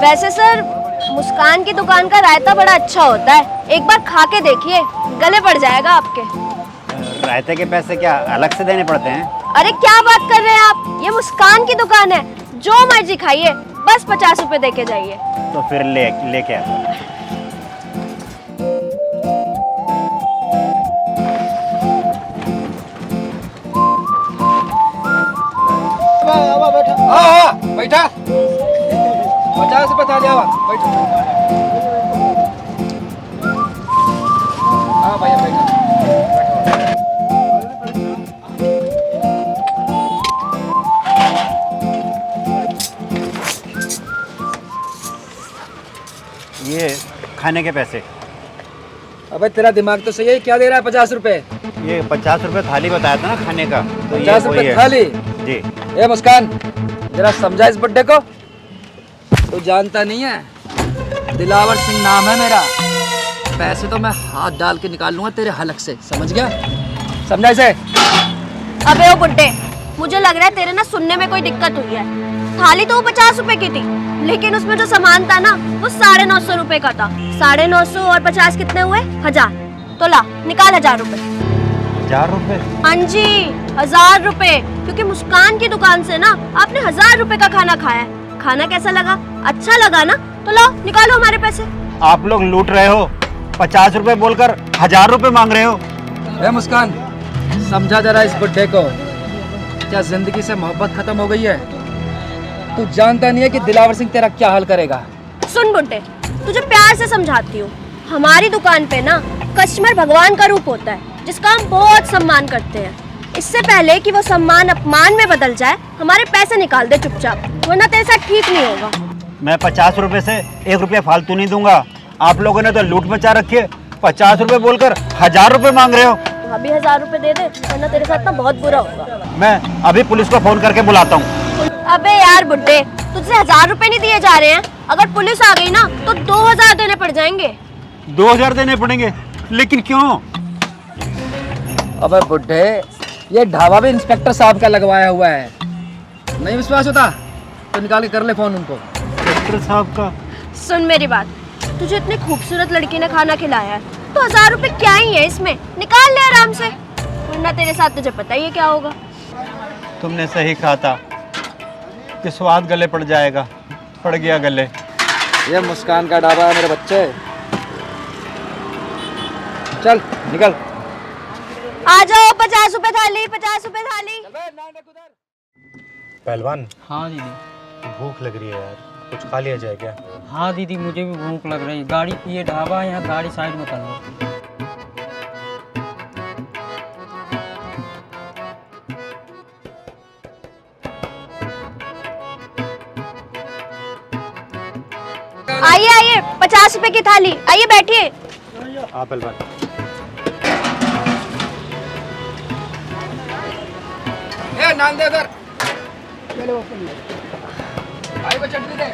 वैसे सर मुस्कान की दुकान का रायता बड़ा अच्छा होता है, एक बार खा के देखिए, गले पड़ जाएगा आपके। रायते के पैसे क्या अलग से देने पड़ते हैं? अरे क्या बात कर रहे हैं आप, ये मुस्कान की दुकान है, जो मर्जी खाइए, बस 50 रुपए दे के जाइए। तो फिर लेके आ। बैठा 50 रुपए था लिया बैठो। हाँ भैया बैठा। ये खाने के पैसे। अबे तेरा दिमाग तो सही है, क्या दे रहा है 50 रुपए? ये 50 रुपए थाली बताया था ना खाने का, तो ये 50 वही रुपए है। थाली? जी। ए मुस्कान, जरा समझा इस बुड्ढे को। तू जानता नहीं है, दिलावर सिंह नाम है मेरा। पैसे तो मैं हाथ डाल के निकाल लूंगा तेरे हलक से, समझ गया? समझा इसे? अबे ओ बुड्ढे, मुझे लग रहा है तेरे ना सुनने में कोई दिक्कत हुई है। थाली तो वो 50 रुपए की थी, लेकिन उसमें जो सामान था ना वो 950 रुपए का था। 950 और 50 कितने हुए? 1000। तो ला निकाल 1000 रुपए। 1000 रुपए? हाँ जी 1000 रुपए, क्योंकि मुस्कान की दुकान से ना आपने 1000 रुपए का खाना खाया है। खाना कैसा लगा? अच्छा लगा ना? तो लाओ निकालो हमारे पैसे। आप लोग लूट रहे हो, 50 रुपए बोलकर 1000 रुपए मांग रहे हो। ए मुस्कान, समझा जरा इस बुड्ढे को, क्या जिंदगी से मोहब्बत खत्म हो गई है? तू जानता नहीं है कि दिलावर सिंह तेरा क्या हाल करेगा? सुन बुड्ढे, तुझे प्यार से समझाती हूँ, हमारी दुकान पे ना कस्टमर भगवान का रूप होता है, जिसका हम बहुत सम्मान करते हैं। इससे पहले कि वो सम्मान अपमान में बदल जाए, हमारे पैसे निकाल दे चुपचाप, वरना तेरे साथ ठीक नहीं होगा। मैं 50 रुपए से 1 रुपया फालतू नहीं दूंगा। आप लोगों ने तो लूट मचा रखी है। 50 रुपए बोलकर 1000 रुपए मांग रहे हो। अभी 1000 रुपए दे दे, वरना तेरे साथ ना बहुत बुरा होगा। मैं अभी पुलिस को फोन करके बुलाता हूँ। अबे यार बुड्ढे, तुझसे 1000 रुपए नहीं दिए जा रहे हैं, अगर पुलिस आ गई ना तो 2000 देने पड़ जाएंगे। 2000 देने पड़ेंगे? लेकिन क्यों? अबे बुड्ढे, ये ढाबा भी इंस्पेक्टर साहब का लगवाया हुआ है। नहीं विश्वास होता तो निकाल के कर ले फोन उनको। इंस्पेक्टर साहब का? सुन मेरी बात, तुझे इतनी खूबसूरत लड़की ने खाना खिलाया है, तो 1000 रुपए क्या ही है इसमें, निकाल ले आराम से, वरना तेरे साथ तुझे पता ही है क्या होगा। तुमने सही कहा था कि स्वाद गले पड़ जाएगा, पड़ गया गले। ये मुस्कान का ढाबा है मेरे बच्चे। चल निकल। आ जाओ, 50 रुपए थाली, 50 रुपए थाली। पहलवान, हाँ दीदी। भूख लग रही है यार, कुछ खा लिया जाए क्या? हाँ दीदी, मुझे भी भूख लग रही है। गाड़ी ये ढाबा है, यहाँ गाड़ी साइड में कर लो। आइए आइए, 50 रुपए की थाली, आइए बैठिए। हाँ पहलवान। नान दे उधर। भाई को चटनी दे।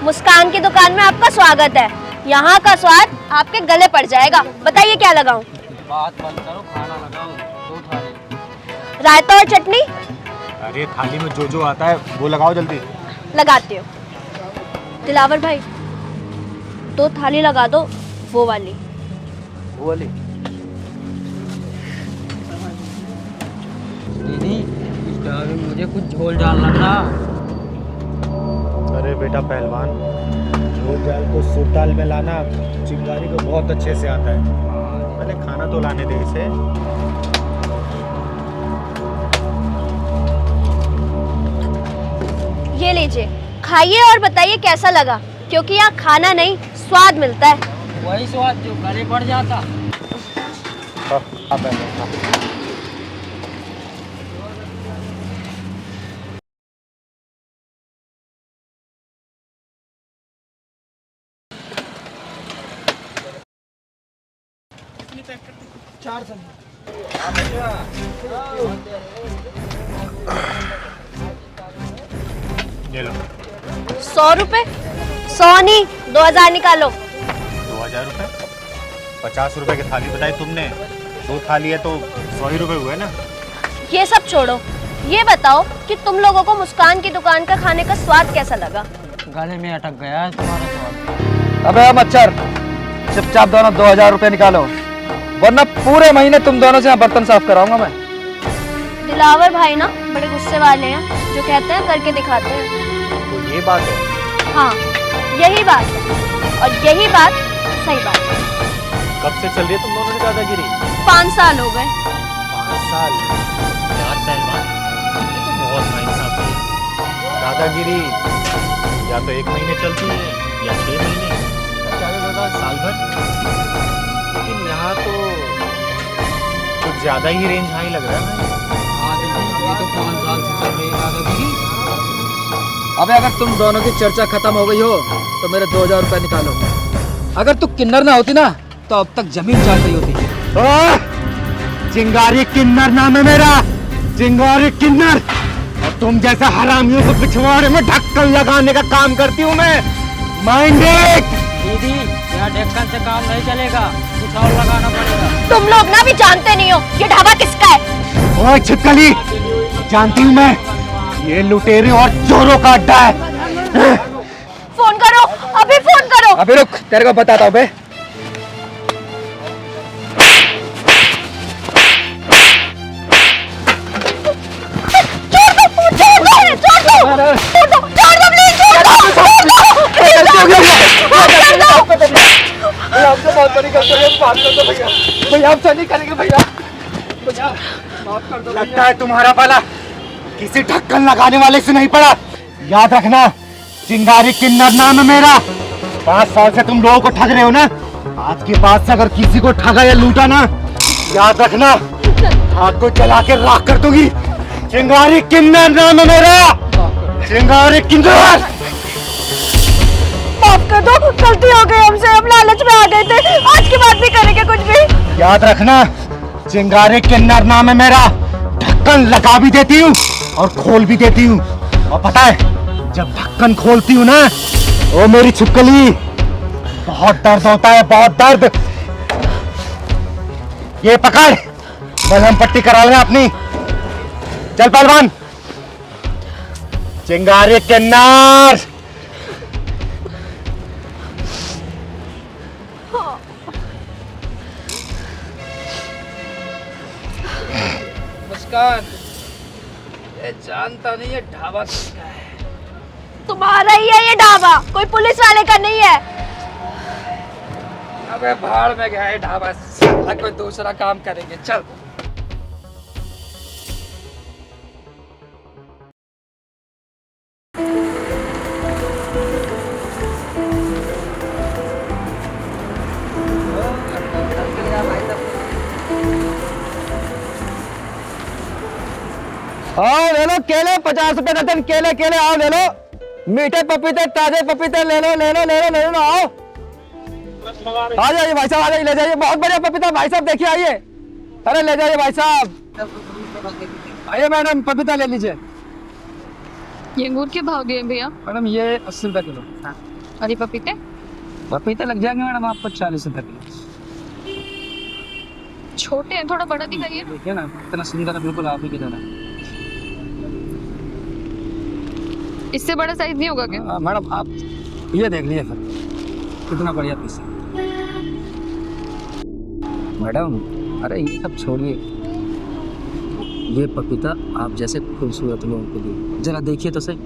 मुस्कान की दुकान में आपका स्वागत है, यहाँ का स्वाद आपके गले पड़ जाएगा। बताइए क्या लगाऊं? बात बंद करो, खाना लगाओ। 2 थाली। रायता और चटनी? अरे थाली में जो जो आता है वो लगाओ जल्दी। लगाती हूँ। दिलावर भाई, 2 थाली लगा दो, वो वाली। वो वाली? दीदी, इस ढाबे में मुझे कुछ झोल डालना था। अरे बेटा पहलवान, झोल जाल को सूप दाल में लाना चिंगारी को बहुत अच्छे से आता है। पहले खाना तो लाने दे इसे। ये लीजिए, खाइए और बताइए कैसा लगा, क्योंकि यहाँ खाना नहीं स्वाद मिलता है। वही स्वाद जो गले पड़ जाता। ये लो। 100 रुपए? 100 नहीं, 2000 निकालो। 2000 रुपए? 50 रुपए की थाली बताई तुमने, 2 थाली है तो 100 ही रुपए हुए ना। ये सब छोड़ो, ये बताओ कि तुम लोगों को मुस्कान की दुकान का खाने का स्वाद कैसा लगा? गले में अटक गया है तुम्हारा तो। अबे मच्छर, चुपचाप दोनों 2000 रुपए निकालो, वरना पूरे महीने तुम दोनों से यहाँ बर्तन साफ कराऊंगा मैं। दिलावर भाई ना बड़े गुस्से वाले हैं, जो कहते हैं करके दिखाते हैं। तो ये बात है। हाँ, यही बात है, और यही बात सही बात है। कब से चल रही है तुम दोनों की दादागिरी? 5 साल हो गए। 5 साल? यार पहलवान, ये तो बहुत नाइंसाफी है। दादागिरी या तो 1 महीने चलती है या 6 महीने, ज़्यादा से ज़्यादा साल भर। लेकिन यहाँ तो कुछ ज़्यादा ही रेंज हाई लग रहा है। ये तो 5 साल से चल रही है दादागिरी। अबे अगर तुम दोनों की चर्चा खत्म हो गई हो तो मेरे 2000 रुपए निकालो। अगर तू किन्नर ना होती ना तो अब तक जमीन चाट गई होती। चिंगारी किन्नर नाम है मेरा, चिंगारी किन्नर। और तुम जैसा हरामियों को पिछवाड़े में ढक्कन लगाने का काम करती हूँ मैं। Mind it. दीदी, यहाँ ढक्कन से काम नहीं चलेगा, कुछ और लगाना पड़ेगा। तुम लोग ना भी जानते नहीं हो ये ढाबा किसका है। ओए छिपकली, जानती हूँ मैं, ये लुटेरे और चोरों का अड्डा है। फोन करो, अभी फोन करो। अभी रुक, तेरे को बताता हूँ बे। लगता है तुम्हारा पाला किसी ढक्कन लगाने वाले से नहीं पड़ा। याद रखना, चिंगारी किन्नर नाम है मेरा। 5 साल से तुम लोगों को ठग रहे हो ना, आज के बाद से अगर किसी को ठगा या लूटा ना, याद रखना हाथ को जला के राख कर दूंगी। चिंगारी किन्नर नाम है मेरा, चिंगारी किन्नर। माफ कर दो, गलती हो गई हमसे, हम लालच में आ गए थे, आज के बाद नहीं करेंगे कुछ भी। याद रखना, चिंगारी किन्नर नाम है मेरा। ढक्कन लगा भी देती हूँ और खोल भी देती हूँ। और पता है, जब ढक्कन खोलती हूँ ना, ओ मेरी छिपकली, बहुत दर्द होता है, बहुत दर्द। ये पकड़, मलहम पट्टी करा लेना अपनी। चल पहलवान। चिंगारी किन्नर। मुस्कान, ये जानता नहीं है ढाबा किसका है। तुम्हारा ही है ये ढाबा, कोई पुलिस वाले का नहीं है। अबे भाड़ में गया है ढाबा, साला कोई दूसरा काम करेंगे। चल। आओ ले लो केले, 50 रुपए दर्जन केले। केले आओ ले लो, मीठे पपीते, ताजे पपीते ले लो, ले लो, ले लो, ले लो, आओ। आ जाइए भाई साहब, आ जाइए, ले जाइए। बहुत बढ़िया पपीता भाई साहब, देखिए आइए। अरे ले जाइए भाई साहब। आइए मैडम, पपीता ले लीजिए। ये अंगूर के भाव दिए भैया? मैडम ये 80 रुपए किलो। और ये पपीते? पपीते लग जाएंगे मैडम आपको 40 रुपए किलो। छोटे हैं, थोड़ा बड़ा दिखाइए। देखिए ना, इतना सुंदर है, बिल्कुल आप ही की तरह। इससे बड़ा साइज नहीं होगा क्या? मैडम आप ये देख लीजिए फिर, कितना बढ़िया पीस है। मैडम अरे ये सब छोड़िए, ये पपीता आप जैसे खूबसूरत लोगों के लिए, जरा देखिए तो सही।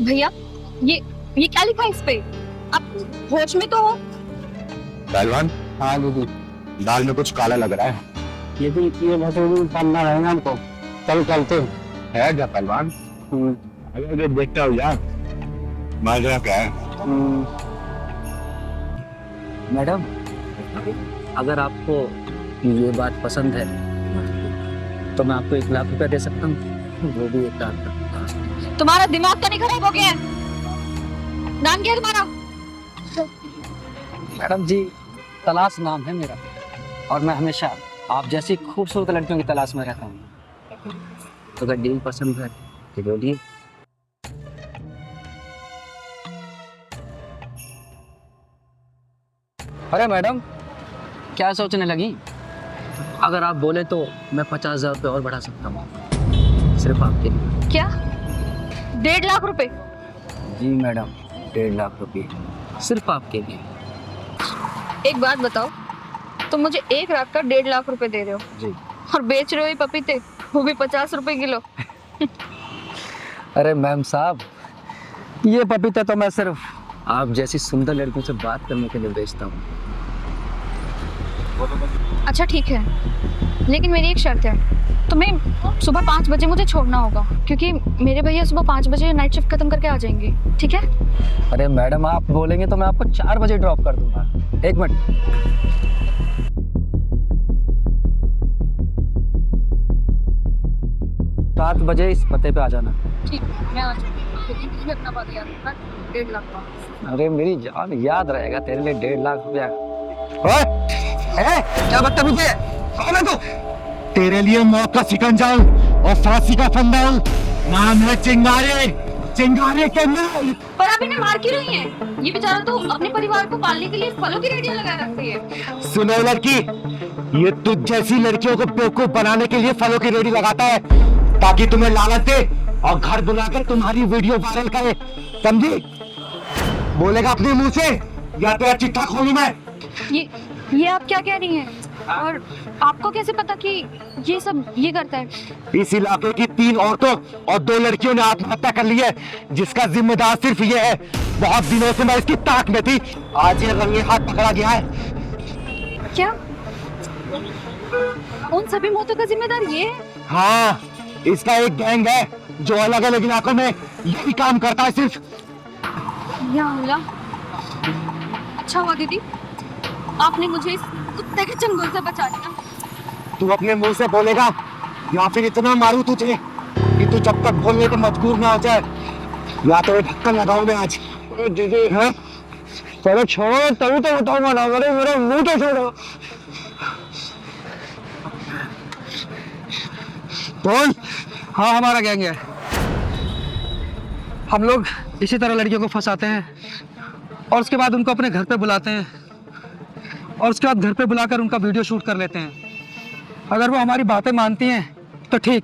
भैया ये क्या लिखा है इस पे? आप होश में तो हो? पहलवान। हाँ दीदी, दाल में कुछ काला लग रहा है। ये पन्ना रहेगा हमको। चल चलते है क्या पहलवान? अगर देखता हूँ यार, माजरा क्या है? मैडम अगर आपको ये बात पसंद है तो मैं आपको 1 लाख रुपया दे सकता हूँ, वो भी 1 लाख का। तुम्हारा दिमाग तो नहीं खराब हो गया है? नाम क्या है तुम्हारा? मैडम जी तलाश नाम है मेरा, और मैं हमेशा आप जैसी खूबसूरत लड़कियों की तलाश में रहता हूँ। तो अगर डील पसंद है तो बोलिए। अरे मैडम, क्या सोचने लगी? अगर आप बोले तो मैं 50,000 रुपये और बढ़ा सकता हूँ, सिर्फ आपके लिए। क्या 1.5 लाख रुपए? जी मैडम, 1.5 लाख रुपये सिर्फ आपके लिए। एक बात बताओ, तुम मुझे 1 रात का 1.5 लाख रुपए दे रहे हो जी। और बेच रहे हो ये पपीते, वो भी 50 रुपए किलो। अरे मैम साहब, ये पपीते तो मैं सिर्फ आप जैसी सुंदर लड़कियों से बात करने के लिए बेचता हूँ। अच्छा ठीक है, लेकिन मेरी एक शर्त है, तुम्हें सुबह 5 बजे मुझे छोड़ना होगा, क्योंकि मेरे भैया सुबह 5 बजे नाइट शिफ्ट खत्म करके आ जाएंगे, ठीक है? अरे मैडम, आप बोलेंगे तो मैं आपको 4 बजे ड्रॉप कर दूंगा। 1 मिनट। 7 बजे इस पते पे आ जाना। ठीक है, मैं आ जाऊंगी, लेकिन तुम्हें अपना बात याद रखना, 1.5 लाख का। अरे मेरी जान, याद रहेगा तेरे लिए 1.5 लाख रुपया। ओए, क्या बदतमीजी है? कौन है तू? तेरे लिए मौत का शिकंजा और फांसी का फंदा। नाम है चिंगारे, चिंगारे के नाम। पर आप इन्हें मार क्यों रही हैं? ये बेचारा तो अपने परिवार को पालने के लिए फलों की रेडियां लगा रखती है। सुनो लड़की, ये तुझ जैसी लड़कियों को बेवकूफ बनाने के लिए फलों की रेडी लगाता है, ताकि तुम्हें लालच दे और घर बुलाकर तुम्हारी वीडियो वायरल करे, समझी? बोलेगा अपने मुंह से या तेरा चिट्ठा खोलूं मैं? ये आप क्या कह रही हैं? और आपको कैसे पता कि ये सब ये करता है? इस इलाके की 3 औरतों और 2 लड़कियों ने आत्महत्या कर ली है, जिसका जिम्मेदार सिर्फ ये है। बहुत दिनों से मैं इसकी ताक में थी, आज ये रंगे हाथ पकड़ा गया है। क्या उन सभी मौतों का जिम्मेदार ये है? हाँ, इसका एक गैंग है जो अलग अलग इलाकों में यही काम करता है सिर्फ। या अल्लाह, अच्छा हुआ दीदी, आपने मुझे इस कुत्ते के चंगुल से बचा लिया। तू अपने मुंह से बोलेगा या फिर इतना मारूं तुझे कि तू जब तक बोलने को मजबूर ना हो जाए, या तो ढक्कन लगाऊं मैं आज। दीदी है, पहले छोड़ो तभी तो बताऊंगा ना। मेरे मुंह तो छोड़ो। बोल। हाँ, हमारा गैंग है। हम लोग इसी तरह लड़कियों को फंसाते हैं और उसके बाद उनको अपने घर पे बुलाते हैं और उसके बाद घर पे बुलाकर उनका वीडियो शूट कर लेते हैं। अगर वो हमारी बातें मानती हैं तो ठीक,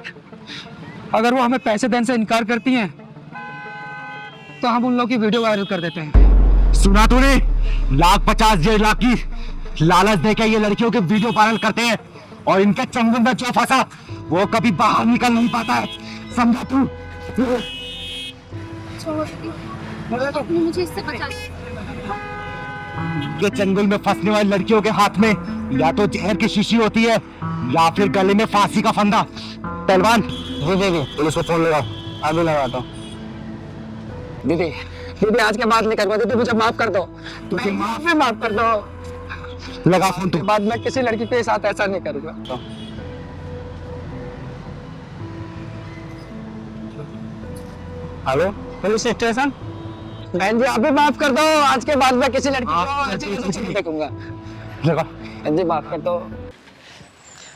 अगर वो हमें पैसे देने से इनकार करती हैं तो हम उन लोगों की वीडियो वायरल कर देते हैं। सुना तूने? 1,50,000 1.5 लाख की लालच देकर ये लड़कियों के वीडियो वायरल करते हैं और इनके चंगुल में जो फंसा वो कभी बाहर निकल नहीं पाता है, समझा तू? छोड़ो दीदी, आपने मुझे इससे बचा लिया। के चंगुल में फंसने वाली लड़कियों के हाथ में या तो जहर की शीशी होती है या फिर गले में फांसी का फंदा। पहलवान, दीदी पुलिस को फोन लगाओ, अभी लगाता हूँ। दीदी आज के बाद नहीं करूँगा। दीदी मुझे माफ कर दो, माफ कर दो। लगा फोन तू। बाद में किसी लड़की के साथ ऐसा नहीं करूँगा। Hello, police station. बहन जी, आप भी माफ कर दो। आज के बाद मैं किसी लड़की को नहीं देखूंगा। बहन जी माफ कर दो।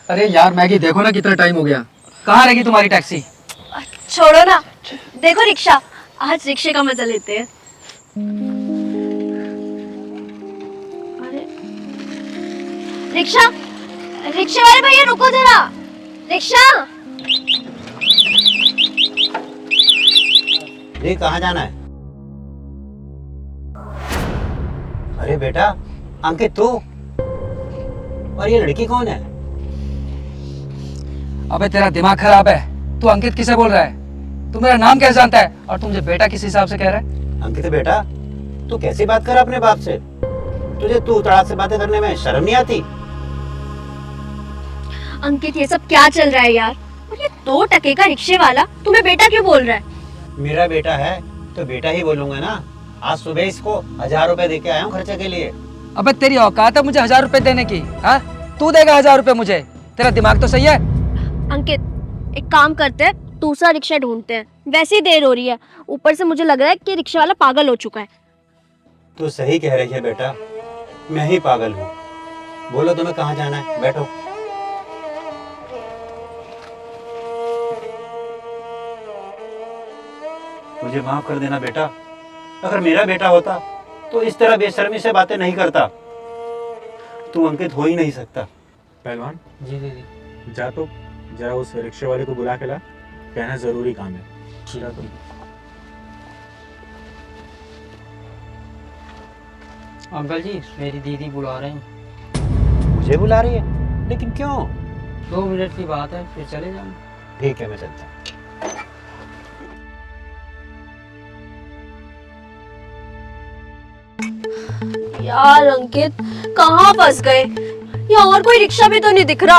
अरे यार मैगी, देखो ना कितना टाइम हो गया, कहाँ रहेगी तुम्हारी टैक्सी? छोड़ो ना, देखो रिक्शा, आज रिक्शे का मजा लेते हैं। अरे रिक्शा, रिक्शे वाले भैया रुको जरा। रिक्शा, ये कहाँ जाना है? अरे बेटा, अंकित तू? और ये लड़की कौन है? अबे तेरा दिमाग खराब है, तू अंकित किसे बोल रहा है? तू मेरा नाम कैसे जानता है और तू मुझे बेटा किस हिसाब से कह रहा है? अंकित बेटा, तू कैसी बात कर रहा अपने बाप से? तुझे तू तड़ाक से बातें करने में शर्म नहीं आती? अंकित ये सब क्या चल रहा है यार? और ये 2 टके का रिक्शे वाला तुम्हें बेटा क्यों बोल रहा है? मेरा बेटा है तो बेटा ही बोलूंगा ना। आज सुबह इसको 1,000 रुपए दे के आया हूँ खर्चे के लिए। अबे तेरी औकात है मुझे 1,000 रुपए देने की? हाँ, तू देगा 1,000 रुपए मुझे? तेरा दिमाग तो सही है? अंकित, एक काम करते हैं, दूसरा रिक्शा ढूंढते हैं। वैसे ही देर हो रही है, ऊपर से मुझे लग रहा है कि रिक्शा वाला पागल हो चुका है। तू सही कह रही है बेटा, मैं ही पागल हूँ। बोलो तुम्हें कहाँ जाना है, बैठो। मुझे माफ कर देना बेटा, अगर मेरा बेटा होता तो इस तरह बेशर्मी से बातें नहीं करता। तू अंकित हो ही नहीं सकता। पहलवान जी जी जा तो जरा उस रिक्शे वाले को बुला के ला, कहना जरूरी काम है। जा तो। अंकल जी मेरी दीदी बुला रहे हैं। मुझे बुला रही है, लेकिन क्यों? 2 मिनट की बात है, फिर चले जाऊँ। ठीक है, मैं चलता हूँ। यार अंकित कहाँ फंस गए? यहाँ और कोई रिक्शा भी तो नहीं दिख रहा।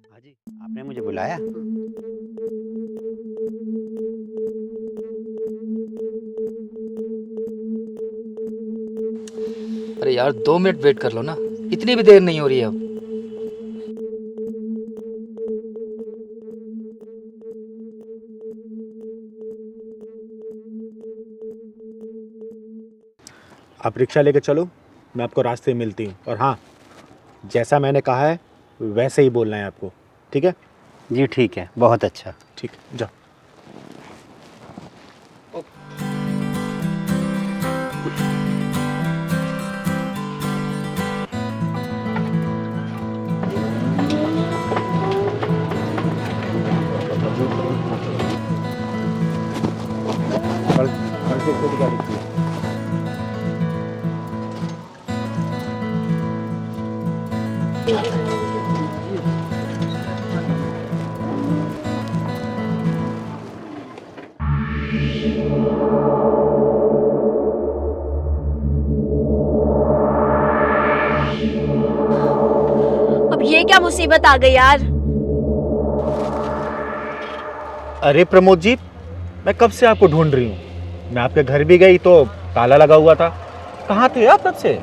हाजी, आपने मुझे बुलाया? अरे यार 2 मिनट वेट कर लो ना, इतनी भी देर नहीं हो रही है अब। आप रिक्शा लेके चलो, मैं आपको रास्ते में मिलती हूँ। और हाँ, जैसा मैंने कहा है वैसे ही बोलना है आपको, ठीक है? जी ठीक है, बहुत अच्छा। ठीक है, जाओ। अब ये क्या मुसीबत आ गई यार? अरे प्रमोद जी, मैं कब से आपको ढूंढ रही हूँ। मैं आपके घर भी गई तो ताला लगा हुआ था। कहाँ थे आप तब से?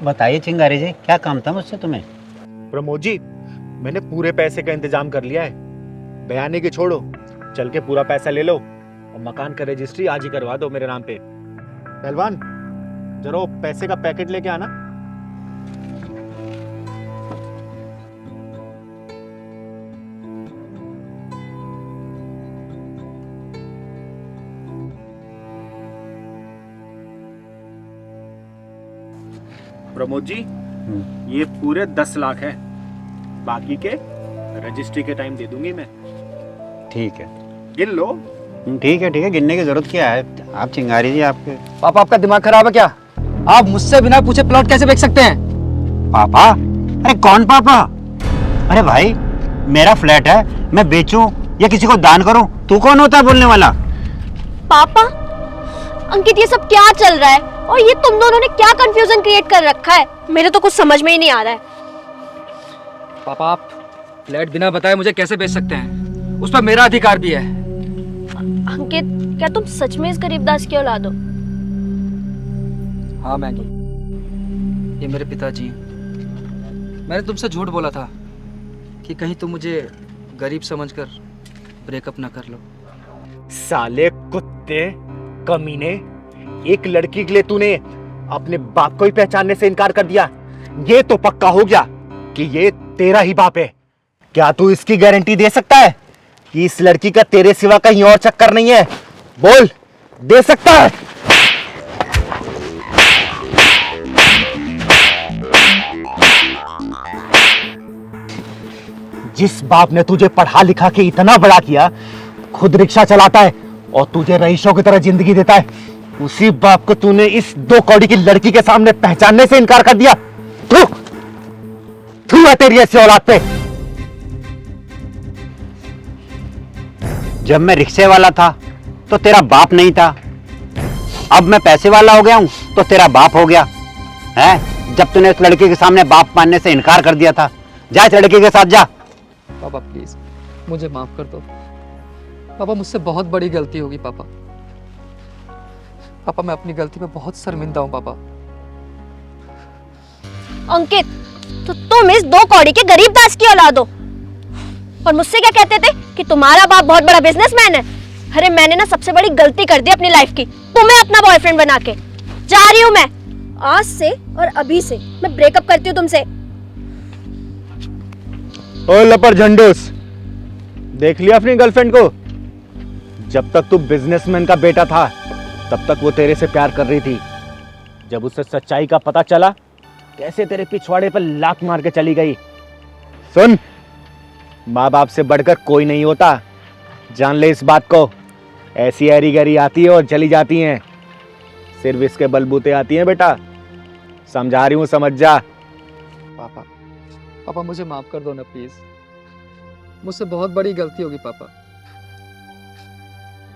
बताइए चिंगारी जी, क्या काम था मुझसे तुम्हें? प्रमोद जी, मैंने पूरे पैसे का इंतजाम कर लिया है। बयानी की छोड़ो, चल के पूरा पैसा ले लो और मकान का रजिस्ट्री आज ही करवा दो मेरे नाम पे। पहलवान, जरा वो पैसे का पैकेट लेके आना। प्रमोद जी, ये पूरे 10 लाख है, बाकी के रजिस्ट्री के टाइम दे दूंगी मैं। ठीक है, गिन लो। ठीक है, गिनने की जरूरत क्या है? आप चिंगारी जी, आपके पापा आपका दिमाग खराब है क्या? आप मुझसे बिना पूछे प्लॉट कैसे बेच सकते हैं? पापा? अरे कौन पापा? अरे भाई, मेरा फ्लैट है, मैं बेचूं या किसी को दान करूं, तू कौन होता है बोलने वाला? पापा, अंकित ये सब क्या चल रहा है? और ये तुम दोनों ने क्या कंफ्यूजन क्रिएट कर रखा है? मेरे तो कुछ समझ में ही नहीं आ रहा है। पापा आप फ्लैट बिना बताए मुझे कैसे बेच सकते हैं? उस पर मेरा अधिकार भी है। अंकित, क्या तुम सच में इस गरीबदास की औलाद हो? हाँ मैगी, ये मेरे पिताजी। मैंने तुमसे झूठ बोला था कि कहीं तुम मुझे गरीब समझकर ब्रेकअप ना कर लो। साले कुत्ते, कमीने, एक लड़की के लिए तूने अपने बाप को ही पहचानने से इनकार कर दिया। ये तो पक्का हो गया कि ये तेरा ही बाप है। क्या तू इसकी गारंटी दे सकता है कि इस लड़की का तेरे सिवा कहीं और चक्कर नहीं है? बोल, दे सकता है? जिस बाप ने तुझे पढ़ा लिखा के इतना बड़ा किया, खुद रिक्शा चलाता है और तुझे रईसों की तरह जिंदगी देता है, उसी बाप को तूने इस 2 कौड़ी की लड़की के सामने पहचानने से इनकार कर दिया। तू है तेरी ऐसी औलाद पे। जब मैं रिक्शे वाला था तो तेरा बाप नहीं था, अब मैं पैसे वाला हो गया हूं तो तेरा बाप हो गया है? जब तूने उस लड़की के सामने बाप मानने से इनकार कर दिया था, जा इस लड़की के साथ जा। पापा प्लीज मुझे माफ कर दो। पापा मुझसे बहुत बड़ी गलती होगी पापा। पापा मैं अपनी गलती पे बहुत शर्मिंदा हूँ पापा। अंकित, तो तुम इस 2 कौड़ी के गरीबदास की औलाद हो और मुझसे क्या कहते थे कि तुम्हारा बाप बहुत बड़ा बिजनेसमैन है। अरे मैंने ना सबसे बड़ी गलती कर दी अपनी लाइफ की, तुम्हें अपना बॉयफ्रेंड बना के। जा रही हूँ मैं, आज से और अभी से मैं ब्रेकअप करती हूँ तुमसे। ओ लपर झंडूस, देख लिया अपनी गर्लफ्रेंड को? जब तक तू बिजनेसमैन का बेटा था तब तक वो तेरे से प्यार कर रही थी। जब उसे सच्चाई का पता चला, कैसे तेरे पिछवाड़े पर लात मार के चली गई। सुन, माँ बाप से बढ़कर कोई नहीं होता, जान ले इस बात को। ऐसी हरी गरी आती है और चली जाती हैं, सिर्फ इसके बलबूते आती हैं बेटा। समझा रही हूँ, समझ जा। पापा, पापा मुझे माफ कर दो ना प्लीज। मुझसे बहुत बड़ी गलती होगी पापा,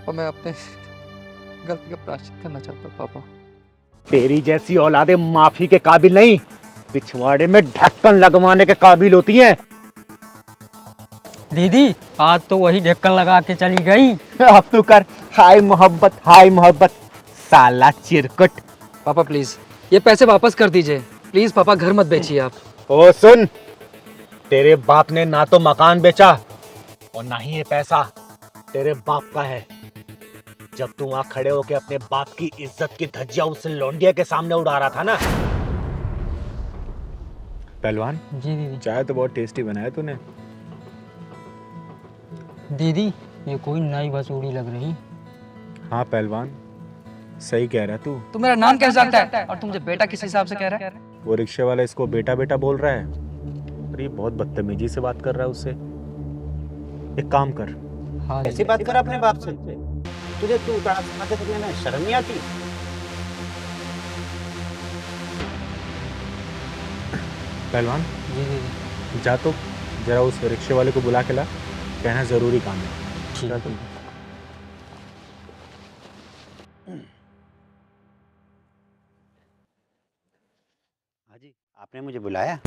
और मैं अपने गलती का प्रायश्चित करना चाहता हूँ पापा। तेरी जैसी औलादे माफी के काबिल नहीं, पिछवाड़े में ढक्कन लगवाने के काबिल होती हैं। दीदी आज तो वही ढक्कन लगा के चली गई। अब तू कर हाय मोहब्बत, हाय मोहब्बत, साला चिरकुट। पापा प्लीज ये पैसे वापस कर दीजिए प्लीज। पापा घर मत बेचिए आप। ओ सुन, तेरे बाप ने ना तो मकान बेचा और ना ही ये पैसा तेरे बाप का है। जब तू वहां खड़े होके अपने बाप की इज्जत की धज्जियां उस लौंडिया के सामने उड़ा रहा था ना। पहलवान जी दीदी। चाय तो बहुत टेस्टी बनाया तूने। दीदी ये कोई नई बसूड़ी लग रही। हाँ पहलवान, सही कह रहा तू। तू मेरा नाम कैसे जानता है और तू मुझे बेटा किस हिसाब से कह रहा है? वो रिक्शे वाला इसको बेटा बेटा बोल रहा है और ये बहुत बदतमीजी से बात कर रहा है उससे। एक काम कर, हाँ ऐसी बात कर अपने बाप से। तुझे तू उतार करने में शर्म नहीं आती? पहलवान जी दीदी। जा तो जरा उस रिक्शे वाले को बुला के ला, कहना जरूरी काम है। ठीक है। हाजी आपने मुझे बुलाया?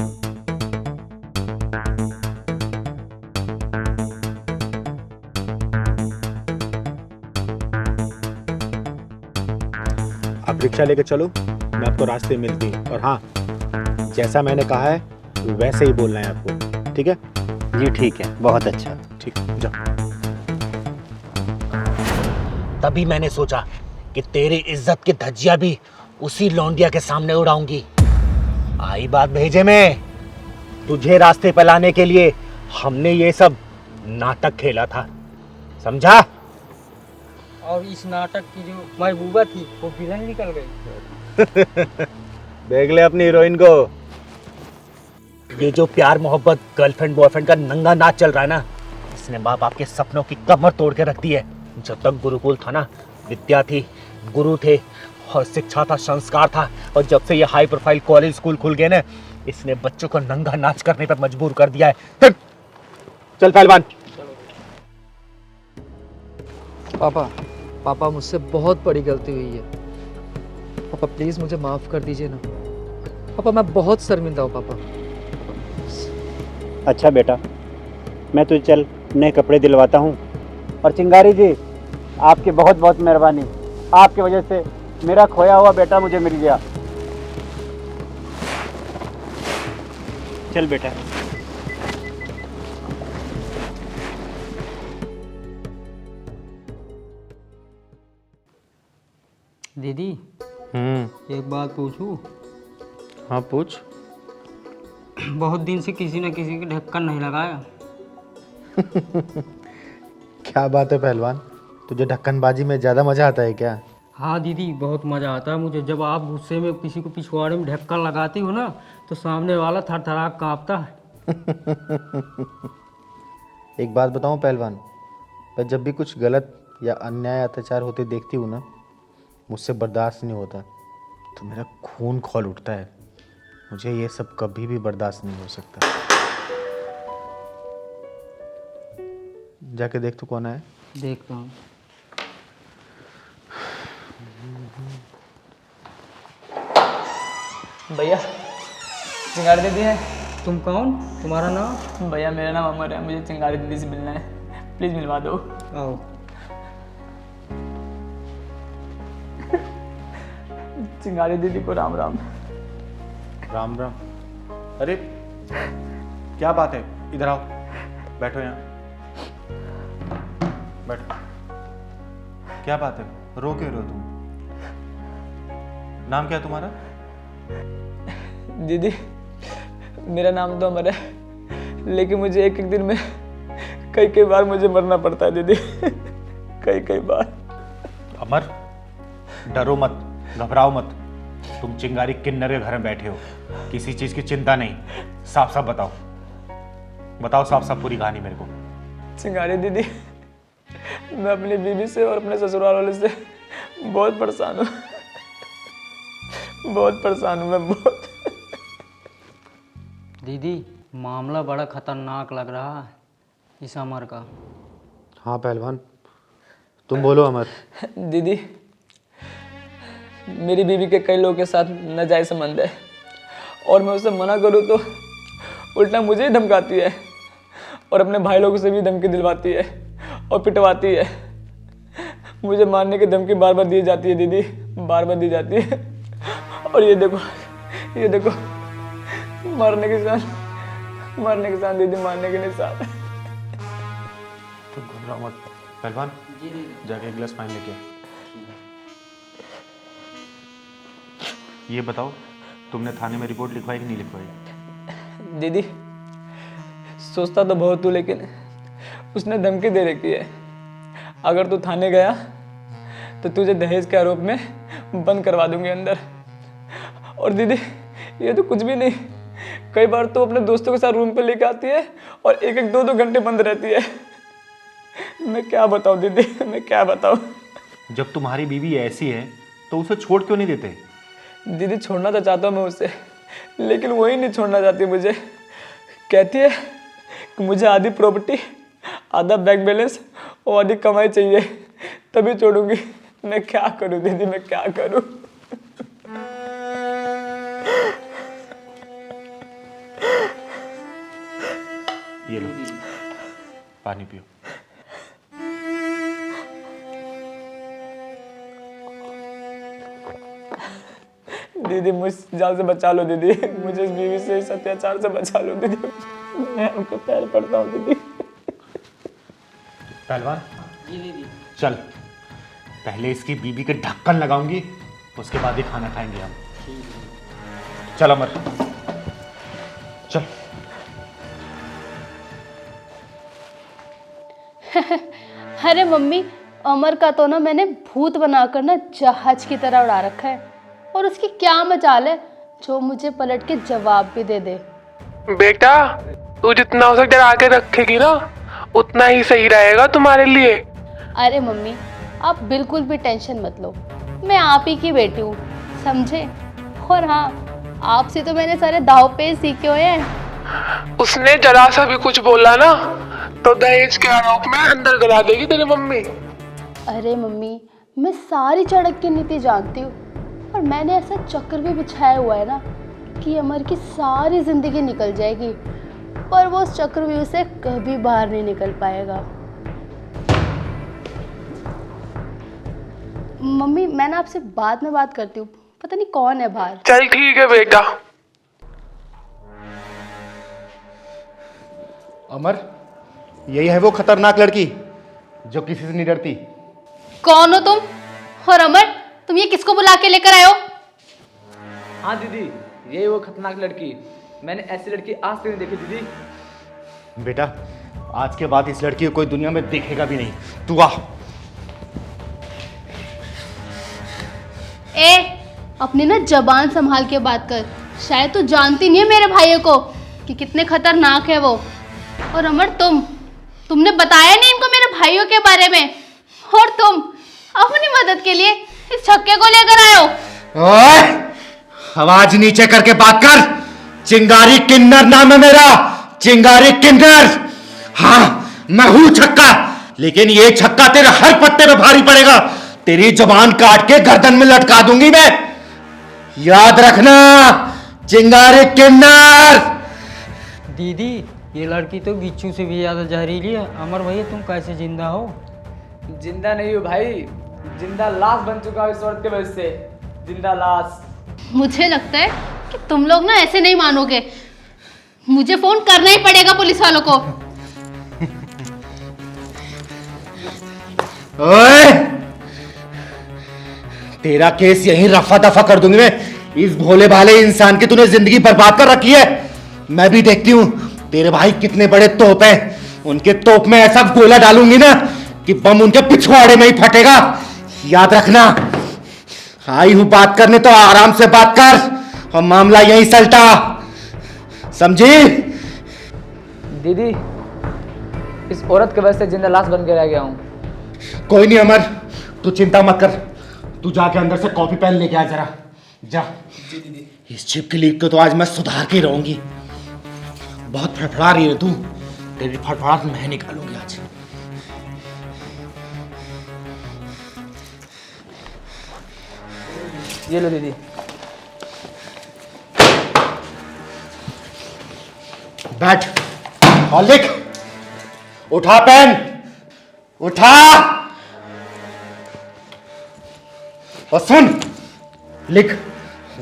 आप रिक्शा लेके चलो, मैं आपको रास्ते में मिलती हूँ। और हाँ, जैसा मैंने कहा है वैसे ही बोलना है आपको, ठीक है? जी ठीक है, बहुत अच्छा। ठीक, जाओ। तभी मैंने सोचा कि तेरी इज्जत की धज्जियां भी उसी लौंडिया के सामने उड़ाऊंगी। आई बात भेजे में, तुझे रास्ते पर लाने के लिए हमने ये सब नाटक खेला था, समझा? और इस नाटक की जो महबूबा थी वो विलन निकल गई। देख ले अपनी हीरोइन को। ये जो प्यार मोहब्बत गर्लफ्रेंड बॉयफ्रेंड का नंगा नाच चल रहा है ना, इसने माँ बाप के सपनों की कमर तोड़ के रख दी है। जब तक गुरुकुल था ना, विद्या थी, गुरु थे और शिक्षा था, संस्कार था। और जब से ये हाई प्रोफाइल कॉलेज स्कूल खुल गए ना, इसने बच्चों को नंगा नाच करने पर मजबूर कर दिया है। चल पहलवान। पापा, पापा मुझसे बहुत बड़ी गलती हुई है। पापा प्लीज मुझे माफ कर दीजिए ना। पापा मैं बहुत शर्मिंदा हूँ पापा। अच्छा बेटा, मैं तुझे चल नए कपड़े दिलवाता हूँ। और चिंगारी जी, आपकी बहुत बहुत मेहरबानी। आपकी वजह से मेरा खोया हुआ बेटा मुझे मिल गया। चल बेटा। दीदी एक बात पूछूं? हाँ पूछ। बहुत दिन से किसी न किसी के ढक्कन नहीं लगाया। क्या बात है पहलवान, तुझे ढक्कनबाजी में ज्यादा मजा आता है क्या? हाँ दीदी बहुत मज़ा आता है मुझे। जब आप गुस्से में किसी को पिछवाड़े में ढक्कन लगाती हो ना, तो सामने वाला थरथरा कांपता है। एक बात बताऊं पहलवान, मैं जब भी कुछ गलत या अन्याय अत्याचार होते देखती हूँ ना, मुझसे बर्दाश्त नहीं होता, तो मेरा खून खौल उठता है। मुझे ये सब कभी भी बर्दाश्त नहीं हो सकता। जाके देख तो कौन है। देखता हूँ। भैया चिंगारी दीदी है। तुम कौन? तुम्हारा नाम? भैया मेरा नाम अमर है, मुझे चिंगारी दीदी से मिलना है, प्लीज मिलवा दो। आओ। चिंगारी दीदी को राम राम। राम राम। अरे क्या बात है, इधर आओ, बैठो यहाँ, बैठो। क्या बात है, रो क्यों रहे हो तुम? नाम क्या है तुम्हारा? दीदी मेरा नाम तो अमर है, लेकिन मुझे एक एक दिन में कई बार मुझे मरना पड़ता है दीदी। कई बार। अमर, डरो मत, घबराओ मत। तुम चिंगारी किन्नर के घर में बैठे हो, किसी चीज की चिंता नहीं। साफ साफ बताओ, बताओ साफ साफ पूरी कहानी मेरे को। चिंगारी दीदी, मैं अपनी बीवी से और अपने ससुराल वाले से बहुत परेशान हूँ, बहुत परेशान हूँ मैं, बहुत। दीदी मामला बड़ा खतरनाक लग रहा है इस अमर का। हाँ पहलवान, तुम बोलो अमर। दीदी, मेरी बीवी के कई लोगों के साथ नाजायज संबंध है और मैं उसे मना करूँ तो उल्टा मुझे ही धमकाती है और अपने भाई लोगों से भी धमकी दिलवाती है और पिटवाती है। मुझे मारने की धमकी बार बार दी जाती है दीदी, बार बार दी जाती है। और ये देखो, ये देखो, मारने के निशान दीदी, मारने के निशान। तो घबराओ मत पहलवान, जाके एक गिलास पानी लेके आ। ये बताओ, तुमने थाने में रिपोर्ट लिखवाई कि नहीं लिखवाई? दीदी, सोचता तो बहुत हूँ लेकिन उसने धमकी दे रखी है, अगर तू थाने गया तो तुझे दहेज के आरोप में बंद करवा दूंगी अंदर। और दीदी, ये तो कुछ भी नहीं, कई बार तो अपने दोस्तों के साथ रूम पे लेके आती है और एक एक दो दो घंटे बंद रहती है। मैं क्या बताऊं दीदी, मैं क्या बताऊं। जब तुम्हारी बीवी ऐसी है तो उसे छोड़ क्यों नहीं देते? दीदी, छोड़ना तो चाहता हूँ मैं उसे, लेकिन वही नहीं छोड़ना चाहती मुझे। कहती है कि मुझे आधी प्रॉपर्टी, आधा बैंक बैलेंस और आधी कमाई चाहिए, तभी छोड़ूंगी। मैं क्या करूं दीदी, मैं क्या करूं। ये लो पानी पियो। दीदी, मुझ जाल से बचा लो दीदी, मुझे इस बीवी से, इस अत्याचार से बचा लो दीदी, मैं आपके पैर पड़ता हूँ दीदी। पहलवान, चल, पहले इसकी बीबी के ढक्कन लगाऊंगी, उसके बाद ही खाना खाएंगे हम। चल अमर, चल। अरे मम्मी, अमर का तो ना मैंने भूत बनाकर ना जहाज की तरह उड़ा रखा है, और उसकी क्या मजाल है जो मुझे पलट के जवाब भी दे दे। बेटा, तू जितना हो सके आगे रखेगी ना, उतना ही सही रहेगा तुम्हारे लिए। अरे मम्मी, आप बिल्कुल भी टेंशन मत लो, मैं आप ही की बेटी हूँ, समझे। और हाँ, आपसे तो मैंने सारे दाव पेच सीखे हुए हैं। उसने जरा सा भी कुछ बोला ना तो दहेज के आरोप में अंदर गला देगी तेरी मम्मी। अरे मम्मी, मैं सारी चड़क की नीति जानती हूँ, और मैंने ऐसा चक्कर भी बिछाया हुआ है ना कि अमर की सारी जिंदगी निकल जाएगी, पर वो उस चक्रव्यूह से कभी बाहर नहीं निकल पाएगा। मम्मी, मैं ना आपसे बाद में बात करती हूँ, पता नहीं कौन है बाहर। चल ठीक है बेटा। अमर, यही है वो खतरनाक लड़की जो किसी से नहीं डरती। कौन हो तुम? और अमर, तुम ये किसको बुला के लेकर आए हो? हाँ दीदी, ये वो खतरनाक लड़की, मैंने ऐसी लड़की आज तक नहीं देखी दीदी। बेटा, आज के बाद इस लड़की को कोई दुनिया में देखेगा भी नहीं। तू आ। अपनी ना जबान संभाल के बात कर, शायद तू जानती नहीं है मेरे भाइयों को कि कितने खतरनाक है वो। और अमर, तुमने बताया नहीं इनको मेरे भाइयों के बारे में, और तुम अपनी मदद के लिए इस छक्के को लेकर आए हो। ओए, आवाज नीचे करके बात कर। चिंगारी किन्नर नाम है मेरा, चिंगारी किन्नर। हाँ, मैं हूं छक्का, लेकिन ये छक्का तेरे हर पत्ते पे भारी पड़ेगा। तेरी जुबान काट के गर्दन में लटका दूंगी मैं, याद रखना, चिंगारी किन्नर। दीदी, ये लड़की तो बिच्छू से भी ज्यादा जहरीली है। अमर भैया, तुम कैसे जिंदा हो? जिंदा नहीं हूँ भाई, जिंदा लाश बन चुका हूँ इस औरत के वजह से, जिंदा लाश। मुझे लगता है कि तुम लोग ना ऐसे नहीं मानोगे, मुझे फोन करना ही पड़ेगा पुलिस वालों को। ओए, तेरा केस यहीं रफा दफा कर दूंगी मैं। इस भोले भाले इंसान की तूने जिंदगी बर्बाद कर रखी है। मैं भी देखती हूँ तेरे भाई कितने बड़े तोप हैं, उनके तोप में ऐसा गोला डालूंगी ना कि बम उनके पिछवाड़े में ही फटेगा, याद रखना। आई हूं बात करने तो आराम से बात कर और मामला यही सलटा, समझी? दीदी, इस औरत की वजह से जिंदा लाश बन के रह गया हूँ। कोई नहीं अमर, तू चिंता मत कर। तू जाके अंदर से कॉपी पेन लेके आ जरा, जा। इस छिपकली को तो आज मैं सुधार के रहूंगी। बहुत फड़फड़ा रही है तू, तेरी फड़फड़ाहट मैं निकालूंगी आज। ये लो दीदी। बैठ और लिख। उठा पेन, उठा और सुन, लिख,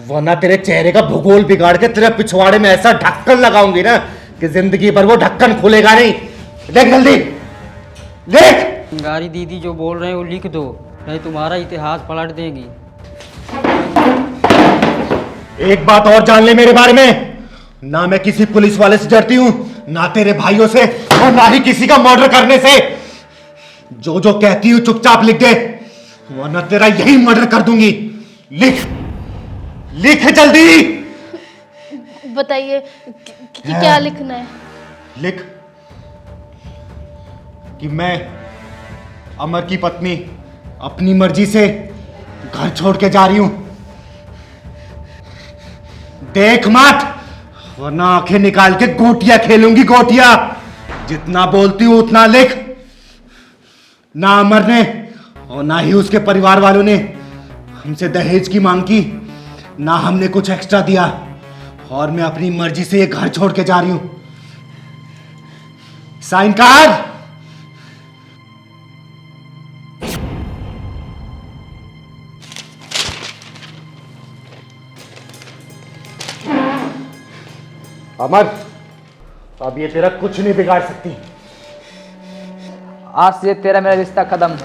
वरना तेरे चेहरे का भूगोल बिगाड़ के तेरे पिछवाड़े में ऐसा ढक्कन लगाऊंगी ना कि जिंदगी भर वो ढक्कन खुलेगा नहीं। देख जल्दी, देख। गाड़ी दीदी जो बोल रहे हैं वो लिख दो, नहीं तुम्हारा इतिहास पलट देंगी। एक बात और जान ले मेरे बारे में, ना मैं किसी पुलिस वाले से डरती हूं, ना तेरे भाइयों से, और ना ही किसी का मर्डर करने से। जो जो कहती हूं चुपचाप लिख दे, वरना तेरा यही मर्डर कर दूंगी। लिख, लिख जल्दी। बताइए क्या लिखना है? लिख कि मैं अमर की पत्नी अपनी मर्जी से घर छोड़ के जा रही हूं। देख मत, वरना आंखें निकाल के गोटियां खेलूंगी, गोटियां। जितना बोलती हूं उतना लिख। ना अमर ने और ना ही उसके परिवार वालों ने हमसे दहेज की मांग की, ना हमने कुछ एक्स्ट्रा दिया, और मैं अपनी मर्जी से ये घर छोड़ के जा रही हूं। साइन कर। अमर, अब ये तेरा कुछ नहीं बिगाड़ सकती। आज से तेरा मेरा रिश्ता खत्म।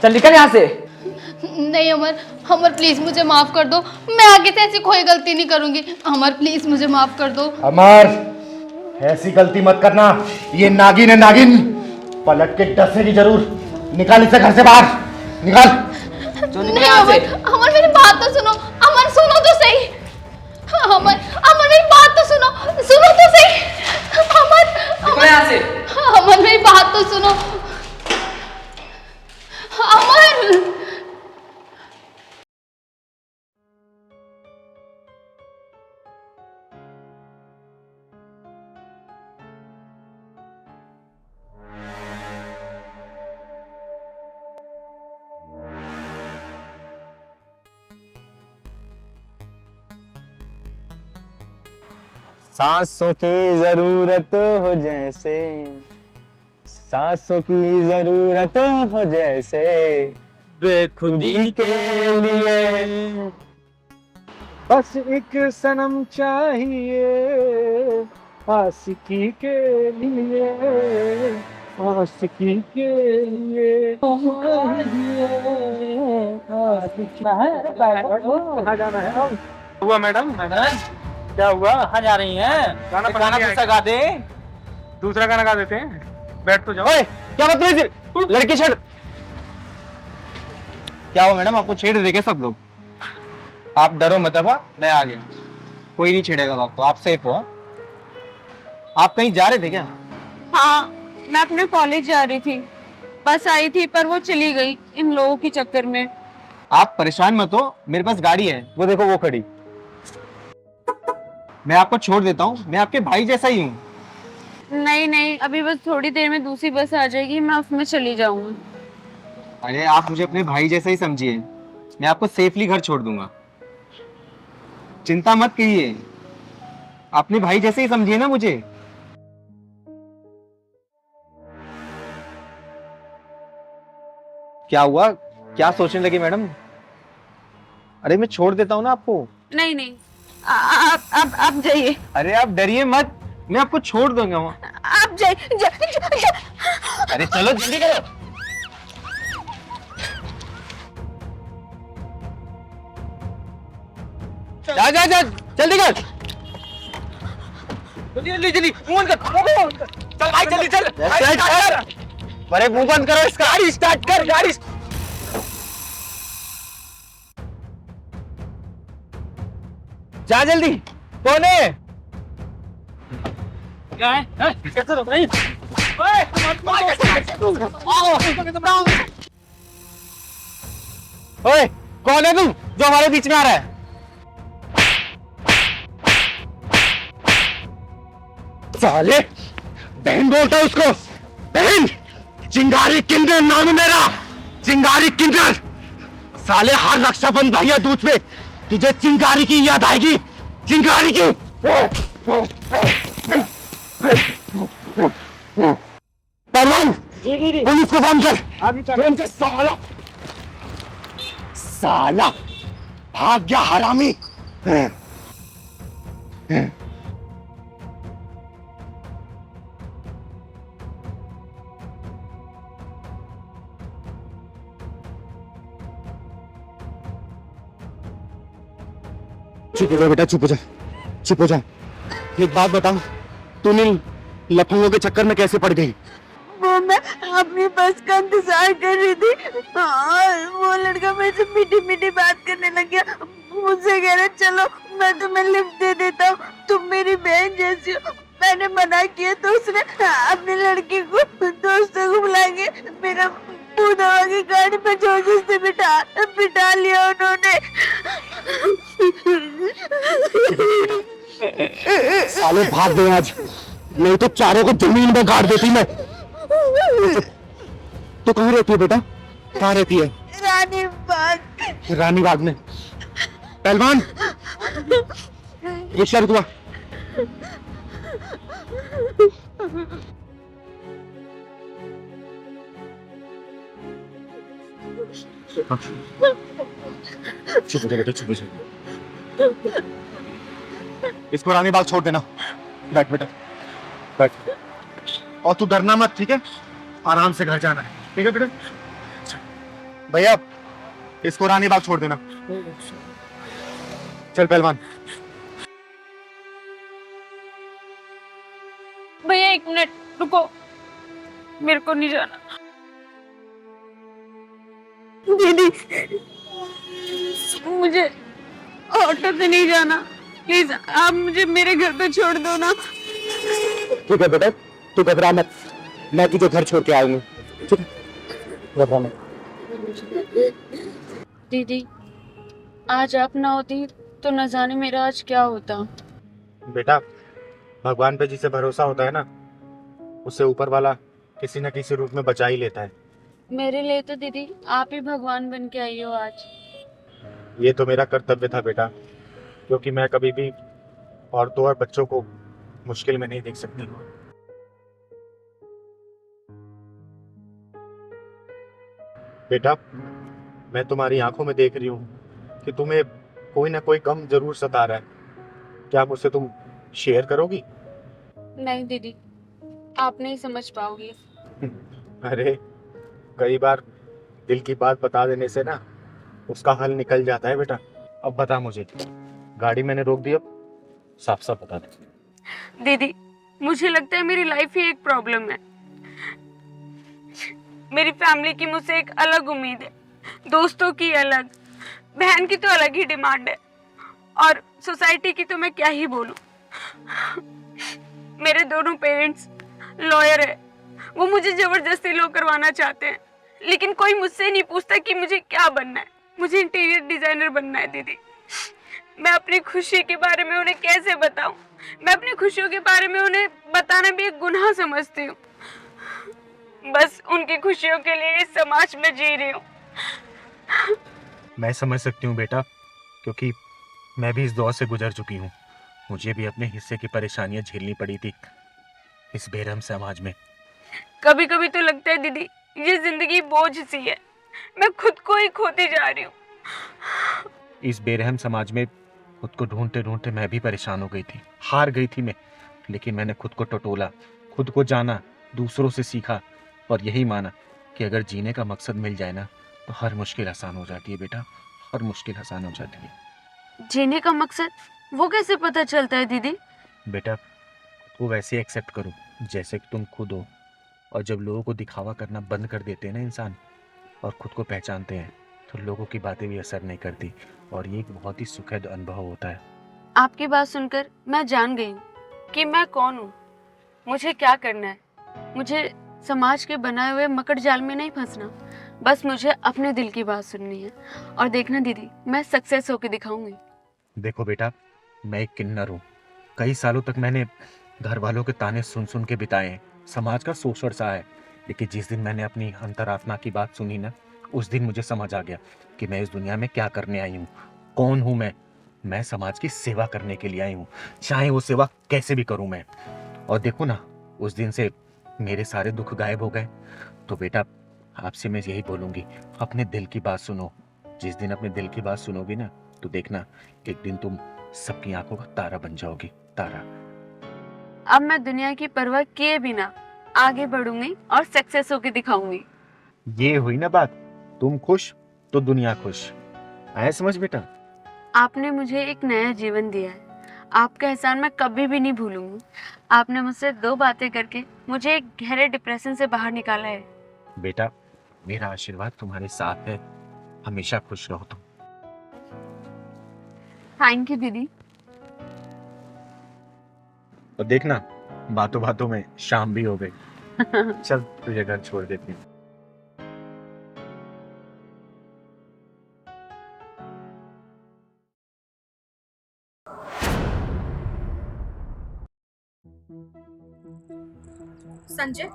चल निकल यहाँ से। नहीं अमर, अमर प्लीज मुझे माफ कर दो। मैं आगे से ऐसी कोई गलती नहीं करूंगी। अमर प्लीज मुझे माफ कर दो। अमर, ऐसी गलती मत करना। ये नागिन है, नागिन, पलट के डसेगी जरूर। निकाल इसे घर से बाहर, निकाल। नहीं अमर, अमर मेरी बात तो सुनो। अमर सुनो तो सही। अमर, अमर मेरी बात तो सुनो, सुनो तो सही। अमर, अमर मेरी बात तो सुनो। अमर, सांसों की जरूरत हो जैसे, सांसों की जरूरत हो जैसे, बेखुदी के लिए बस एक सनम चाहिए, आशिकी के लिए, आशिकी के लिए। कहाँ जाना है? हुआ मैडम? क्या हुआ? कहाँ जा रही हैं? गाना दूसरा गा दे। दूसरा गाना गा देते हैं, बैठ तो जाओ। ओए, क्या बदतमीजी, लड़की छेड़। क्या हुआ मैडम, आपको छेड़ देंगे सब लोग? आप डरो मत, अब मैं आ गया, कोई नहीं छेड़ेगा आपको, आप सेफ हो। आप कहीं जा रहे थे क्या? हाँ, मैं अपने कॉलेज जा रही थी, बस आई थी पर वो चली गई इन लोगों के चक्कर में। आप परेशान मत हो, मेरे पास गाड़ी है, वो देखो वो खड़ी। मैं आपको छोड़ देता हूँ, मैं आपके भाई जैसा ही हूँ। नहीं नहीं, अभी बस थोड़ी देर में दूसरी बस आ जाएगी, मैं उसमें चली जाऊंगी। अरे आप मुझे अपने भाई जैसा ही समझिए, मैं आपको सेफली घर छोड़ दूंगा, चिंता मत कीजिए। अपने भाई जैसे ही समझिए ना मुझे। क्या हुआ, क्या सोचने लगी मैडम? अरे मैं छोड़ देता हूँ ना आपको। नहीं नहीं, आप जाइए। अरे आप डरिए मत, मैं आपको छोड़ दूंगा वहाँ। आप जाइए। अरे चलो जल्दी करो। जा जा जा, जल्दी कर। जल्दी जल्दी मुंह बंद कर। चल भाई जल्दी चल। अरे मुंह बंद करो इसका। गाड़ी स्टार्ट कर, गाड़ी। जा जल्दी। कौन है? क्या है? कैसे रोक रही? ओए, कौन है तुम जो हमारे बीच में आ रहा है? साले, बहन बोलता है उसको, बहन। चिंगारी किंडर नाम है मेरा, चिंगारी किंडर। साले हर रक्षाबंधन भैया दूध पे तुझे चिंगारी की याद आएगी, चिंगारी की। पहलवान, पुलिस को फोन कर। साला साला भाग गया हरामी। चुप हो जा बेटा, चुप हो जा, चुप हो जा। एक बात बताओ, तूने लफंगों के चक्कर में कैसे पड़ गई? वो मैं अपनी बस का इंतजार कर रही थी और वो लड़का मेरे से मीठी मीठी बात करने लग गया। मुझसे कह रहा चलो मैं तुम्हें लिफ्ट दे देता हूँ, तुम मेरी बहन जैसी हो। मैंने मना किया तो उसने अपनी लड़की को दोस्तों को बुला के मेरा मुंह दबा के गाड़ी पे जोर से बिठा लिया उन्होंने। साले भाग गए आज, नहीं तो चारों को जमीन में गाड़ देती मैं। तो कहाँ रहती है बेटा, कहाँ रहती है? रानी बाग। रानी बाग में। पहलवान, रिक्शा रुकवा। चुप हो जा बेटा, चुप हो जा। इसको रानी बाग छोड़ देना। बैठ बेटा, बैठ। और तू डरना मत, ठीक है? आराम से घर जाना है, ठीक है बेटा? भैया, इसको रानी बाग छोड़ देना। चल पहलवान। भैया 1 मिनट रुको, मेरे को नहीं जाना। दीदी, मुझे ऑटो से नहीं जाना, प्लीज आप मुझे मेरे घर पे छोड़ दो ना। ठीक है बेटा, तू घबरा मत, मैं तुझे घर छोड़ के आऊंगी, ठीक है? घबरा मत। दीदी, आज आप ना होती तो न जाने मेरा आज क्या होता। बेटा, भगवान पे जिसे भरोसा होता है ना, उससे ऊपर वाला किसी न किसी रूप में बचा ही लेता है। मेरे लिए तो दीदी आप ही भगवान बन के आई हो आज। ये तो मेरा कर्तव्य था बेटा, क्योंकि मैं कभी भी औरतों और बच्चों को मुश्किल में नहीं देख सकती। बेटा, मैं तुम्हारी आंखों में देख रही हूँ कि तुम्हें कोई ना कोई गम जरूर सता रहा है। क्या मुझसे तुम शेयर करोगी? नहीं दीदी, आप नहीं समझ पाओगी। अरे, कई बार दिल की बात बता देने से ना उसका हल निकल जाता है बेटा। अब बता मुझे, गाड़ी मैंने रोक दी, अब साफ साफ बता दे। दीदी, मुझे लगता है मेरी लाइफ ही एक प्रॉब्लम है। मेरी फैमिली की मुझसे एक अलग उम्मीद है, दोस्तों की अलग, बहन की तो अलग ही डिमांड है, और सोसाइटी की तो मैं क्या ही बोलूं। मेरे दोनों पेरेंट्स लॉयर है, वो मुझे जबरदस्ती लॉ करवाना चाहते हैं, लेकिन कोई मुझसे नहीं पूछता कि मुझे क्या बनना है। मुझे इंटीरियर डिजाइनर बनना है दीदी। मैं अपनी खुशी के बारे में उन्हें कैसे बताऊं? मैं अपनी खुशियों के बारे में उन्हें बताना भी एक गुनाह समझती हूँ। बस उनकी खुशियों के लिए इस समाज में जी रही हूँ। मैं समझ सकती हूँ बेटा, क्योंकि मैं भी इस दौर से गुजर चुकी हूँ। मुझे भी अपने हिस्से की परेशानियां झेलनी पड़ी थी इस बेरहम समाज में। कभी कभी तो लगता है दीदी, ये जिंदगी बोझ सी है, मैं खुद को ही खोती जा रही हूँ। इस बेरहम समाज में खुद को ढूंढते ढूंढते मैं भी परेशान हो गई थी, हार गई थी मैं, लेकिन मैंने खुद को टटोला, खुद को जाना, दूसरों से सीखा और यही माना कि अगर जीने का मकसद मिल जाए ना तो हर मुश्किल आसान हो जाती है बेटा, हर मुश्किल आसान हो जाती है। जीने का मकसद वो कैसे पता चलता है दीदी? बेटा, वो वैसे एक्सेप्ट करो जैसे कि तुम खुद हो, और जब लोगों को दिखावा करना बंद कर देते हैं ना इंसान और खुद को पहचानते हैं, तो लोगों की बातें भी असर नहीं करती और ये एक बहुत ही सुखद अनुभव होता है। आपकी बात सुनकर मैं जान गई हूँ कि मैं कौन हूँ, मुझे क्या करना है। मुझे समाज के बनाए हुए मकड़ जाल में नहीं फंसना, बस मुझे अपने दिल की बात सुननी है। और देखना दीदी, मैं सक्सेस होके दिखाऊंगी। देखो बेटा, मैं एक किन्नर हूँ। कई सालों तक मैंने घर वालों के ताने सुन सुन के बिताए हैं। समाज का शोषण सा है, लेकिन जिस दिन मैंने अपनी अंतरात्मा की बात सुनी ना, उस दिन मुझे समझ आ गया कि मैं इस दुनिया में क्या करने आई हूँ, कौन हूँ मैं समाज की सेवा करने के लिए आई हूँ, चाहे वो सेवा कैसे भी करूँ मैं। और देखो ना, उस दिन से मेरे सारे दुख गायब हो गए। तो बेटा, आपसे मैं यही बोलूँगी, अपने दिल की बात सुनो। जिस दिन अपने दिल की बात सुनोगी ना, तो देखना एक दिन तुम सबकी आंखों का तारा बन जाओगी, तारा। अब मैं दुनिया की परवाह किए बिना आगे बढ़ूंगी और सक्सेस होके दिखाऊंगी। ये हुई ना बात, तुम खुश तो दुनिया खुश। आया समझ बेटा? आपने मुझे एक नया जीवन दिया है, आपका एहसान मैं कभी भी नहीं भूलूंगी। आपने मुझसे 2 बातें करके मुझे एक गहरे डिप्रेशन से बाहर निकाला है। बेटा, मेरा आशीर्वाद तुम्हारे साथ है, हमेशा खुश रहो तुम। थैंक यू दीदी। और देखना, बातों बातों में शाम भी हो गई। चल तुझे घर छोड़ देती हूँ। संजय,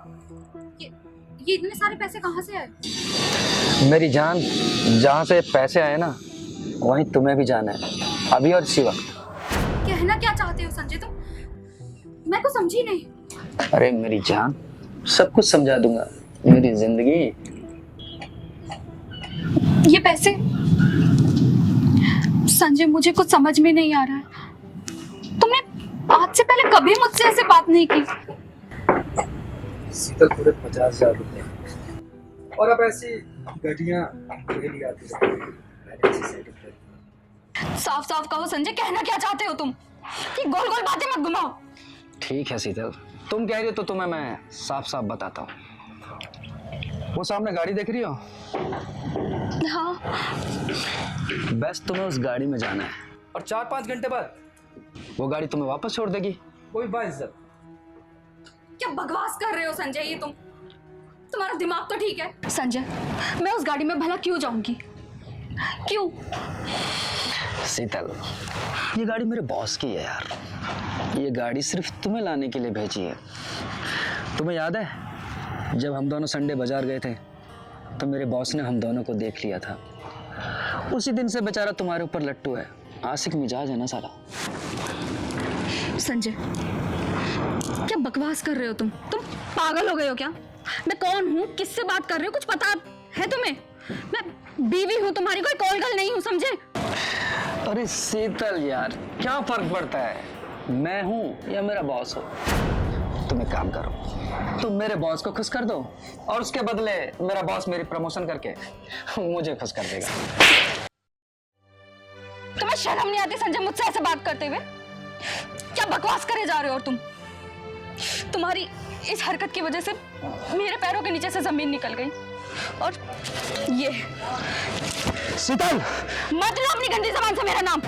ये इतने सारे पैसे कहाँ से आए? मेरी जान, जहाँ से पैसे आए ना, वहीं तुम्हें भी जाना है, अभी और इसी वक्त। कहना क्या चाहते हो संजय तुम? मैं कुछ समझी नहीं। अरे मेरी जान, सब कुछ समझा दूंगा। मेरी जिंदगी। ये पैसे, संजय मुझे कुछ समझ में नहीं आ रहा है। तुमने आज से पहले कभी मुझसे ऐसे बात नहीं की। शीतल, पूरे 50,000 रुपए और अब ऐसी गाड़ियाँ डेली आती रहती हैं। साफ साफ कहो संजय, कहना क्या चाहते हो तुम? ये गोल गोल बातें मत घुमाओ। ठीक है शीतल, तुम कह रही हो तो तुम्हें मैं साफ साफ बताता हूँ। वो सामने गाड़ी देख रही हो? हाँ। बस तुम्हें उस गाड़ी में जाना है और 4-5 घंटे बाद वो गाड़ी तुम्हें वापस छोड़ देगी, कोई बाइज्जत। क्या बकवास कर रहे हो संजय? ये तुम्हारा दिमाग तो ठीक है? संजय, मैं उस गाड़ी में भला क्यों जाऊंगी? क्यों? शीतल, ये गाड़ी मेरे बॉस की है यार। ये गाड़ी सिर्फ तुम्हें लाने के लिए भेजी है। तुम्हें याद है जब हम दोनों संडे बाजार गए थे तो मेरे बॉस ने हम दोनों को देख लिया था। उसी दिन से बेचारा तुम्हारे ऊपर लट्टू है। आशिक मिजाज है ना साला। संजय, क्या बकवास कर रहे हो तुम पागल हो गए हो क्या? मैं कौन हूँ, किससे बात कर रहे हो, कुछ पता है तुम्हें? मैं बीवी हूँ तुम्हारी, कोई कॉलगर्ल नहीं हूँ, समझे? अरे शीतल यार, क्या फर्क पड़ता है मैं हूँ या मेरा बॉस हो? तुम एक काम करो, तुम मेरे बॉस को खुश कर दो और उसके बदले मेरा बॉस मेरी प्रमोशन करके मुझे खुश कर देगा। तुम्हें शर्म नहीं आती संजय मुझसे ऐसे बात करते हुए? क्या बकवास करे जा रहे हो? और तुम्हारी इस हरकत की वजह से मेरे पैरों के नीचे से जमीन निकल गई। और ये शीतल, मत लो अपनी गंदी जबान से मेरा नाम।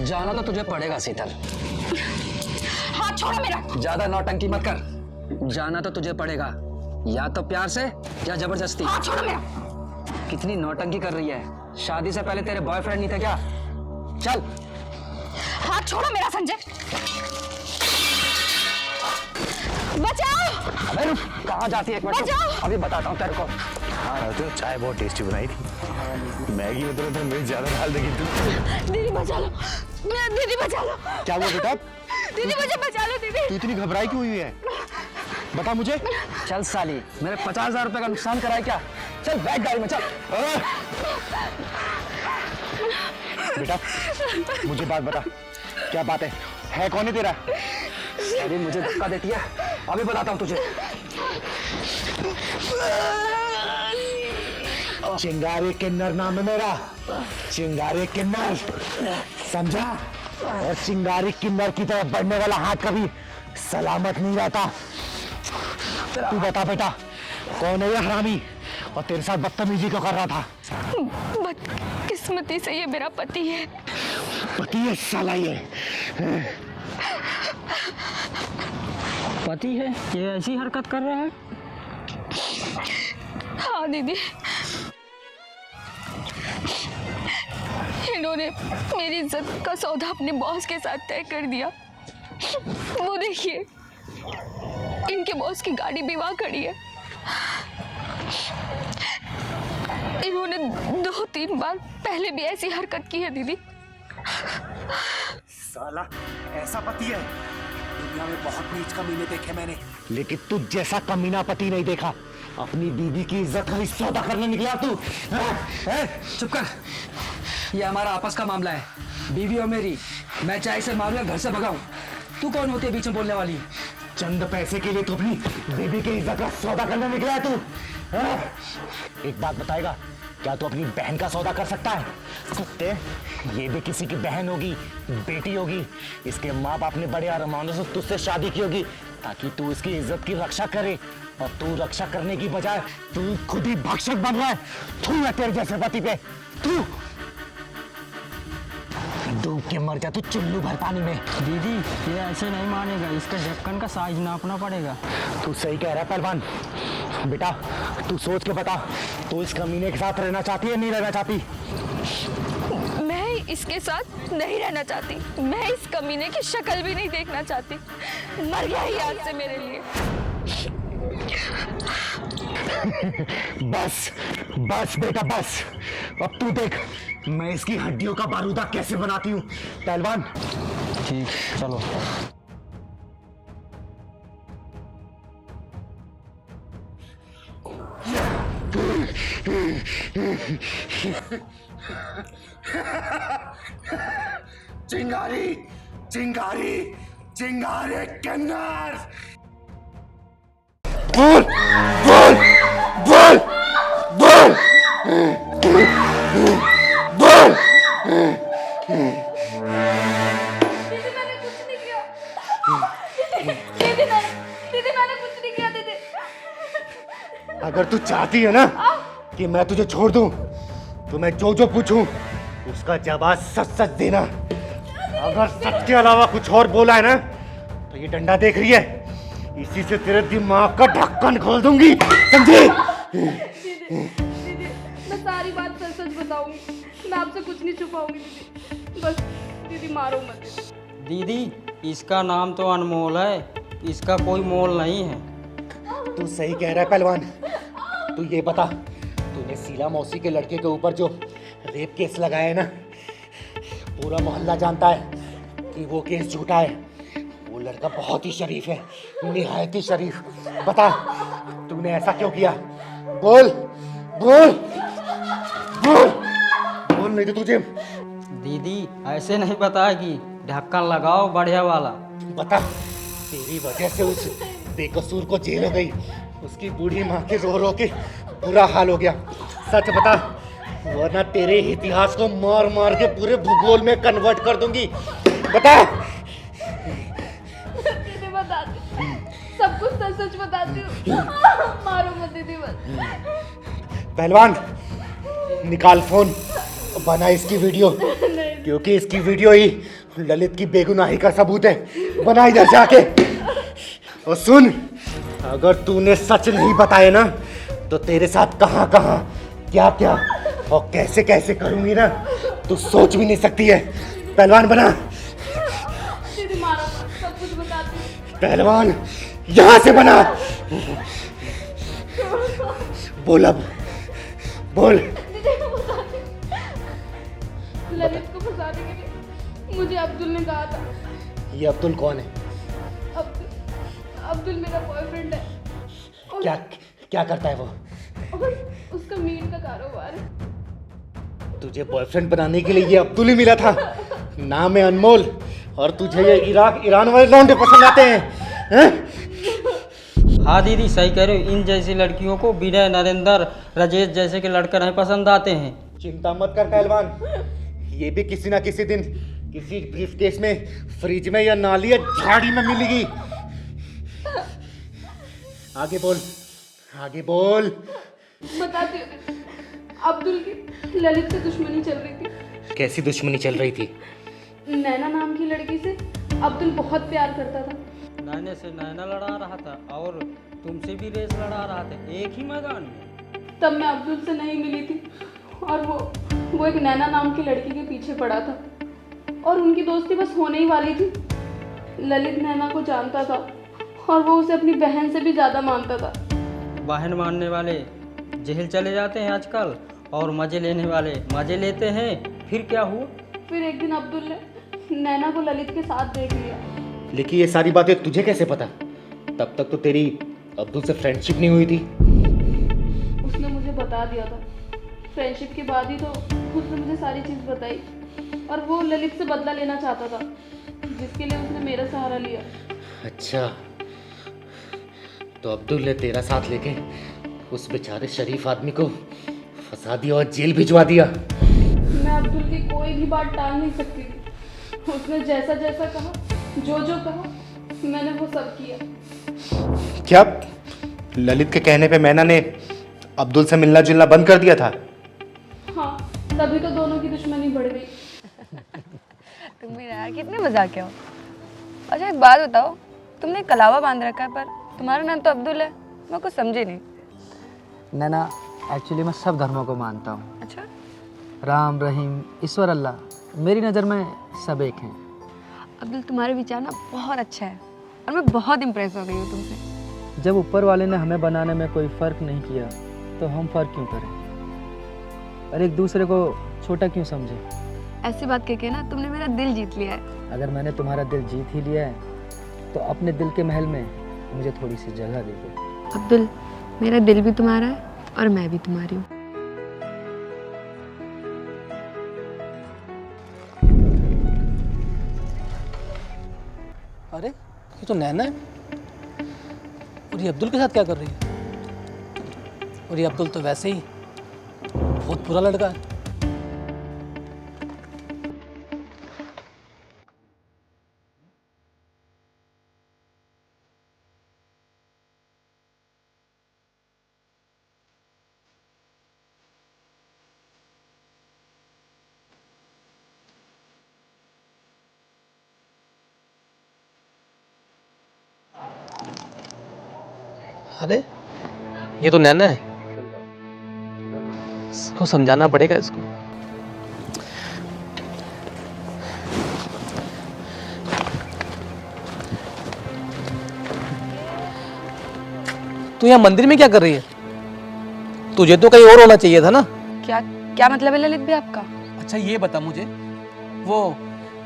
जाना तो तुझे पड़ेगा शीतल। हाथ छोड़ो मेरा। ज्यादा नौटंकी मत कर। जाना तो तुझे पड़ेगा, या तो प्यार से या जबरदस्ती। हाथ छोड़ो मेरा। कितनी नौटंकी कर रही है? शादी से पहले तेरे बॉयफ्रेंड नहीं थे क्या? चल। हाथ छोड़ो मेरा संजय। बचाओ। अबे रुक, कहाँ जाती है? एक मिनट, अभी बताता हूँ तेरे को। हाँ, तो चाय बहुत टेस्टी बनाई थी। मैगी में तो मिर्च ज्यादा डाल देगी तू। दीदी बचा लो, दीदी बचा लो। क्या हुआ बेटा? दीदी मुझे बचा लो दीदी। तू इतनी घबराई क्यों हुई है? बता मुझे। चल साली, मेरे 50,000 रुपए का नुकसान कराए क्या? चल बैठ गाड़ी में, चल। बेटा मुझे बात बता, क्या बात है कौन है तेरा? अभी मुझे धक्का देती है, अभी बताता हूँ तुझे। चिंगारी किन्नर नाम है मेरा, चिंगारी किन्नर, समझा? और चिंगारी किन्नर की तरफ बढ़ने वाला हाथ कभी सलामत नहीं रहता। तू बता बेटा, कौन है ये हरामी और तेरे साथ बदतमीजी क्यों कर रहा था? बदकिस्मती से ये मेरा पति है। पति है साला ये? पति है? ये ऐसी हरकत कर रहा है? हाँ दीदी, इन्होंने मेरी इज्जत का सौदा अपने बॉस के साथ तय कर दिया। वो देखिए, इनके बॉस की गाड़ी भी वहाँ खड़ी है। इन्होंने 2-3 बार पहले भी ऐसी हरकत की है दीदी। साला ऐसा पति है दुनिया में बहुत नीच कमीने देखे मैंने, लेकिन तू जैसा कमीना पति नहीं देखा। अपनी बीवी की इज्जत का ही सौदा करने निकला तू। चुप कर, ये हमारा आपस का मामला है, बीवी और मेरी। मैं चाहे इसे मारूं या घर से भगाऊं, तू कौन होती है बीच में बोलने वाली? चंद पैसे के लिए तू अपनी बीवी की इज्जत का सौदा करने निकला है तू? एक बात बताएगा, क्या तू अपनी बहन का सौदा कर सकता है? कुत्ते, ये भी किसी की बहन होगी, बेटी होगी। इसके माँ बाप ने बड़े अरमानों से तुझसे शादी की होगी ताकि तू इसकी इज्जत की रक्षा करे, और तू रक्षा करने की बजाय तू खुद ही भक्षक बन रहा है। तू है तेरे जैसे पति पे, तू डूब के मर जा तू चुल्लू भर पानी में। दीदी, ये ऐसे नहीं मानेगा, इसका ढक्कन का साइज नापना पड़ेगा। तू सही कह रहा है पहलवान। बेटा तू सोच के बता, तू इस कमीने के साथ रहना चाहती है, नहीं रहना चाहती? मैं इसके साथ नहीं रहना चाहती, मैं इस कमीने की शक्ल भी नहीं देखना चाहती। मर गया ही आज से मेरे लिए। बस बस बेटा बस, अब तू देख मैं इसकी हड्डियों का बारूदा कैसे बनाती हूँ। पहलवान ठीक, चलो। चिंगारी चिंगारी चिंगारी किन्नर। बोल बोल बोल बोल बोल। दीदी मैंने कुछ नहीं किया दीदी। अगर तू चाहती है ना कि मैं तुझे छोड़ दूं, तो मैं जो जो पूछूं उसका जवाब सच सच देना। अगर सच के अलावा कुछ और बोला है ना, तो ये डंडा देख रही है, इसी से तेरे दिमाग का ढक्कन खोल दूंगी, समझी? दीदी मैं सारी बात सच सच बताऊंगी, मैं आपसे कुछ नहीं छुपाऊंगी दीदी। बस दीदी मारो मत। दीदी, इसका नाम तो अनमोल है, इसका कोई मोल नहीं है। तू सही कह रहा है पहलवान। तू ये बता, तूने शीला मौसी के लड़के के ऊपर जो रेप केस लगाया है ना, पूरा मोहल्ला जानता है कि वो केस झूठा है। वो लड़का बहुत ही शरीफ है, निहायत ही शरीफ। बता तूने ऐसा क्यों किया? बोल बोल बोल बोल, नहीं तो तुझे। दीदी ऐसे नहीं बताएगी, ढक्कन लगाओ बढ़िया वाला। बता, तेरी वजह से उस बेकसूर को जेल हो गई, उसकी बूढ़ी माँ के रो रो के बुरा हाल हो गया। सच बता, वरना तेरे इतिहास को मार मार के पूरे भूगोल में कन्वर्ट कर दूंगी। बता। दीदी बताती, सब कुछ सच सच बताती हूँ। मारो मत दीदी बस। पहलवान निकाल फोन, बना इसकी वीडियो, क्योंकि इसकी वीडियो ही ललित की बेगुनाही का सबूत है। बना इधर जाके। और सुन, अगर तूने सच नहीं बताया ना, तो तेरे साथ कहां कहां क्या क्या और कैसे कैसे करूंगी ना, तू सोच भी नहीं सकती है। पहलवान बना। दीदी मारो मत, सब कुछ बताती हूँ। पहलवान यहां से बना। बोल अब, बोल। ललित को फंसाने के लिए मुझे अब्दुल ने कहा था। ये अब्दुल कौन है? अब्दुल मेरा बॉयफ्रेंड है। क्या क्या करता है वो? और उसका मीट का कारोबार है। तुझे बॉयफ्रेंड बनाने के लिए ये अब्दुल ही मिला था। नाम है अनमोल, और तुझे ये इराक ईरान वाले लौंडे पसंद आते हैं? हाँ दीदी, सही कह रहे हो। इन जैसी लड़कियों को विनय, नरेंद्र, राजेश जैसे के लड़के नहीं पसंद आते हैं। चिंता मत कर पहलवान, ये भी किसी ना किसी दिन किसी ब्रीफकेस में, फ्रिज में या नाली या झाड़ी में मिलेगी। आगे बोल, आगे बोल। बताती हूँ। अब्दुल की ललित से दुश्मनी चल रही थी। कैसी दुश्मनी चल रही थी? नैना नाम की लड़की से अब्दुल बहुत प्यार करता था। नैने से नैना लड़ा रहा था और तुमसे भी रेस लड़ा रहा था, एक ही मैदान में। तब मैं अब्दुल से नहीं मिली थी और वो एक नैना नाम की लड़की के पीछे पड़ा था और उनकी दोस्ती बस होने ही वाली थी। ललित नैना को जानता था और वो उसे अपनी बहन से भी ज़्यादा मानता था। बहन मानने वाले जेल चले जाते हैं आजकल और मज़े लेने वाले मज़े लेते हैं। फिर क्या हुआ? फिर एक दिन अब्दुल ने नैना को ललित के साथ देख लिया। लेकिन ये सारी बातें तुझे कैसे पता? तब तक तो तेरी अब्दुल से फ्रेंडशिप नहीं हुई थी। उसने मुझे बता दिया था। फ्रेंडशिप के बाद ही तो उसने मुझे सारी चीज़ बताई और वो ललित से बदला लेना चाहता था, जिसके लिए उसने मेरा सहारा लिया। अच्छा, तो अब्दुल ने तेरा साथ लेके उस बेचारे शरीफ आदमी को फंसा दिया और जेल भिजवा दिया। मैं अब्दुल की कोई भी बात टाल नहीं सकती थी। उसने जैसा जैसा कहा, जो जो कहा, मैंने वो सब किया। क्या ललित के कहने पे मैना ने अब्दुल से मिलना जुलना बंद कर दिया था? हाँ, तभी तो दोनों की दुश्मनी बढ़ गई। तुम भी यार कितने मजाक हो। अच्छा एक बात बताओ, तुमने कलावा बांध रखा है पर तुम्हारा नाम तो अब्दुल है। मैं कुछ समझी नहीं। नैना, एक्चुअली मैं सब धर्मों को मानता हूँ। अच्छा, राम, रहीम, ईश्वर, अल्लाह, मेरी नज़र में सब एक हैं। अब्दुल तुम्हारे विचार ना बहुत अच्छा है और मैं बहुत इम्प्रेस हो गई हूँ तुमसे। जब ऊपर वाले ने हमें बनाने में कोई फ़र्क नहीं किया तो हम फ़र्क क्यों करें और एक दूसरे को छोटा क्यों समझें? ऐसी बात कह के ना तुमने मेरा दिल जीत लिया है। अगर मैंने तुम्हारा दिल जीत ही लिया है तो अपने दिल के महल में मुझे थोड़ी सी जगह दे दो। अब्दुल, मेरा दिल भी तुम्हारा है और मैं भी तुम्हारी हूँ। अरे ये तो नैना है और ये अब्दुल के साथ क्या कर रही है? और ये अब्दुल तो वैसे ही बहुत बुरा लड़का है। अरे ये तो नैना है, इसको समझाना पड़ेगा इसको। तू यहाँ मंदिर में क्या कर रही है? तुझे तो कहीं और होना चाहिए था ना। क्या क्या मतलब है ललित भी आपका? अच्छा ये बता मुझे, वो